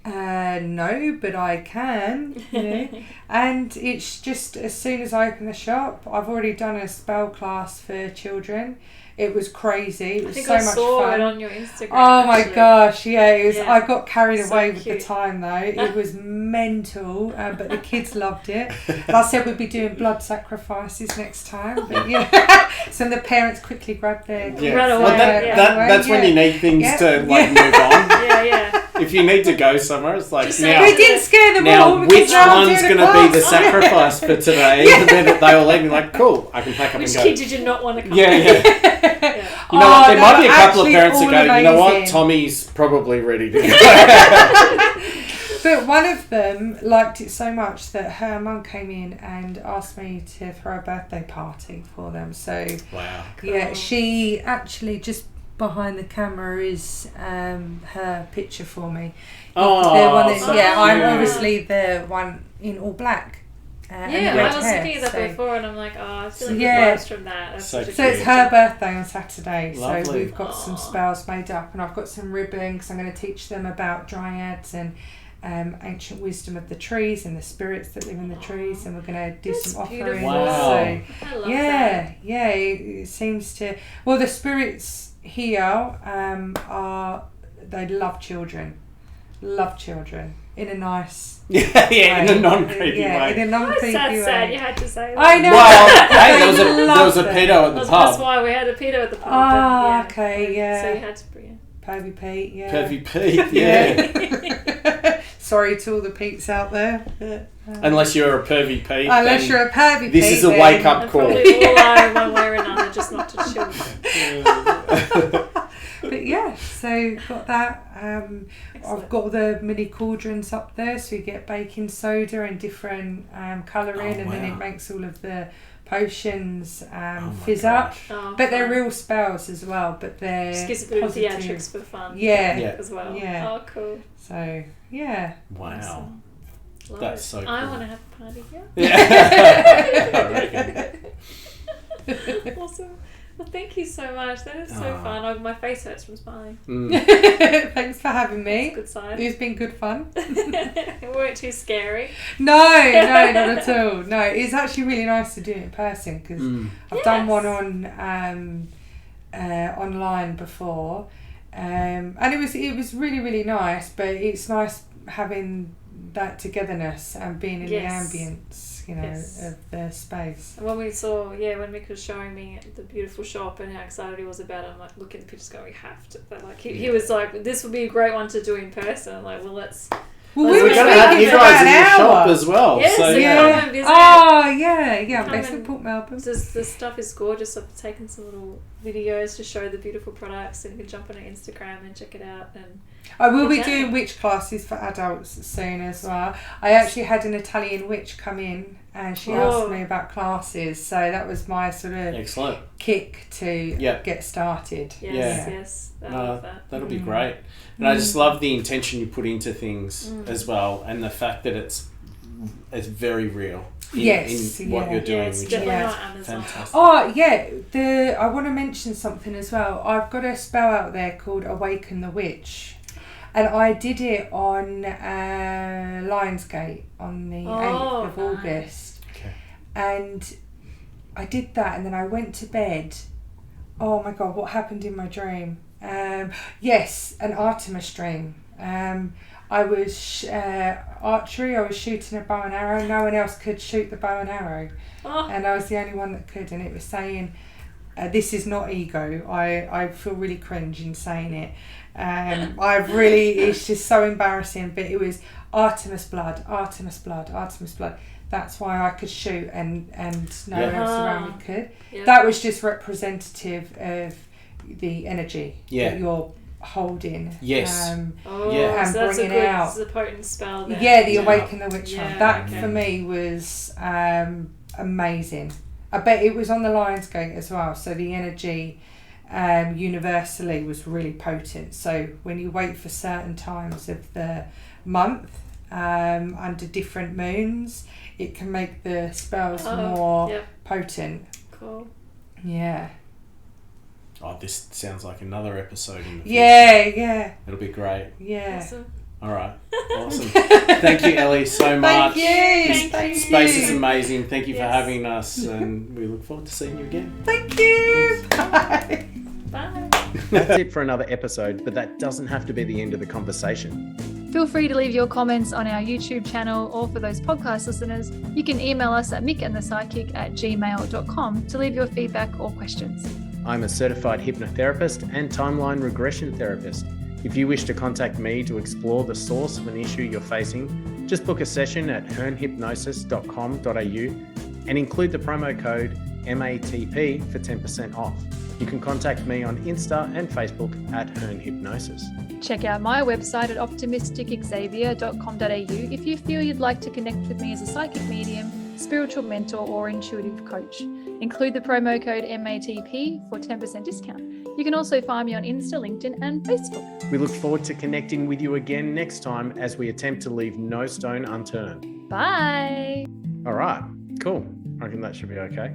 no, but I can, you know. And it's just as soon as I open the shop, I've already done a spell class for children. It was crazy. It was so much fun. I saw it on your Instagram. Oh my gosh, it was. I got carried away with the time though. It was mental, but the kids loved it. And I said we'd be doing blood sacrifices next time, but some of the parents quickly grabbed their kids. Run away. Well, that's when you need things to move on. If you need to go somewhere, it's like now. We didn't scare them all. Now, which one's going to be the sacrifice for today? And then they all leave me like, cool, I can pack up and go. Which kid did you not want to come? Yeah. You know what? There might be a couple of parents that go, you know what? Tommy's probably ready to go. But one of them liked it so much that her mum came in and asked me to throw a birthday party for them. So, wow. Yeah, she actually just behind the camera is her picture for me. I'm obviously the one in all black. I was looking at that before and I'm like, I feel like the vibes from that. So it's her birthday on Saturday. Lovely. So we've got some spells made up and I've got some ribbon because I'm going to teach them about dryads and ancient wisdom of the trees and the spirits that live in the trees, and we're going to do some offerings. Wow. So I love that. It seems to. Well, the spirits here they love children in a nice in a non-creepy way. In a non-creepy way. Sad you had to say that. I know. Well, hey, there was a pedo at the pub. That's why we had a pedo at the pub. So you had to bring it. Pervy Pete, yeah. Pervy Pete, yeah. Sorry to all the Petes out there. Unless you're a pervy Pete. Unless you're a pervy Pete. This is a wake-up call. Probably all are one way or another, just not to children. But yeah, so got that. I've got the mini cauldrons up there, so you get baking soda and different colouring, and then it makes all of the potions fizz up. But they're real spells as well, but they're just gives a bit of theatrics for fun. As well. Yeah. Oh, cool. So yeah. Wow. Awesome. That's so cool. I want to have a party here. Yeah. I reckon. Awesome. Well, thank you so much. That is so fun. My face hurts from smiling. Thanks for having me. That's a good sign. It's been good fun. It weren't too scary. No, not at all. No, it's actually really nice to do it in person because I've done one on online before, and it was really, really nice. But it's nice having that togetherness and being in the ambience, of the space. And when we saw, when Mick was showing me the beautiful shop and how excited he was about it, I'm like, look at the pictures going, we have to. But like he was like, this would be a great one to do in person. I'm like, well, let's. Well, we're going to have you guys in the shop as well. Yes, so come and visit. I'm based in Port Melbourne. The stuff is gorgeous. I've taken some little videos to show the beautiful products, and you can jump on our Instagram and check it out. And I will be doing witch classes for adults soon as well. I actually had an Italian witch come in and she asked me about classes, so that was my sort of kick to get started. Yes. I love that. That'll be great. And I just love the intention you put into things as well, and the fact that it's very real in what you're doing, which is fantastic. I want to mention something as well. I've got a spell out there called Awaken the Witch, and I did it on Lionsgate on the 8th of August. Okay. And I did that, and then I went to bed. Oh my God, what happened in my dream? Yes, an Artemis dream. I was archery. I was shooting a bow and arrow. No one else could shoot the bow and arrow, and I was the only one that could. And it was saying, "This is not ego." I feel really cringe in saying it. It's just so embarrassing. But it was Artemis blood, Artemis blood, Artemis blood. That's why I could shoot, and no one else around me could. Yeah. That was just representative of the energy that you're holding. Yes. And so that's out. a potent spell there. Yeah, the Awaken the Witch one. That for me was amazing. I bet it was on the Lionsgate as well, so the energy universally was really potent. So when you wait for certain times of the month under different moons, it can make the spells more potent. Cool. Yeah. Oh, this sounds like another episode in the future. Yeah. It'll be great. Yeah. Awesome. All right. Awesome. Thank you, Ellie, so much. Thank This you. space is amazing. Thank you for having us, and we look forward to seeing you again. Thank you. Bye. Bye. That's it for another episode, but that doesn't have to be the end of the conversation. Feel free to leave your comments on our YouTube channel, or for those podcast listeners, you can email us at mickandthepsychic@gmail.com to leave your feedback or questions. I'm a certified hypnotherapist and timeline regression therapist. If you wish to contact me to explore the source of an issue you're facing, just book a session at hearnhypnosis.com.au and include the promo code MATP for 10% off. You can contact me on Insta and Facebook at hearnhypnosis. Check out my website at optimisticxavier.com.au if you feel you'd like to connect with me as a psychic medium, spiritual mentor, or intuitive coach. Include the promo code MATP for 10% discount. You can also find me on Insta, LinkedIn, and Facebook. We look forward to connecting with you again next time as we attempt to leave no stone unturned. Bye. All right, cool. I reckon that should be okay.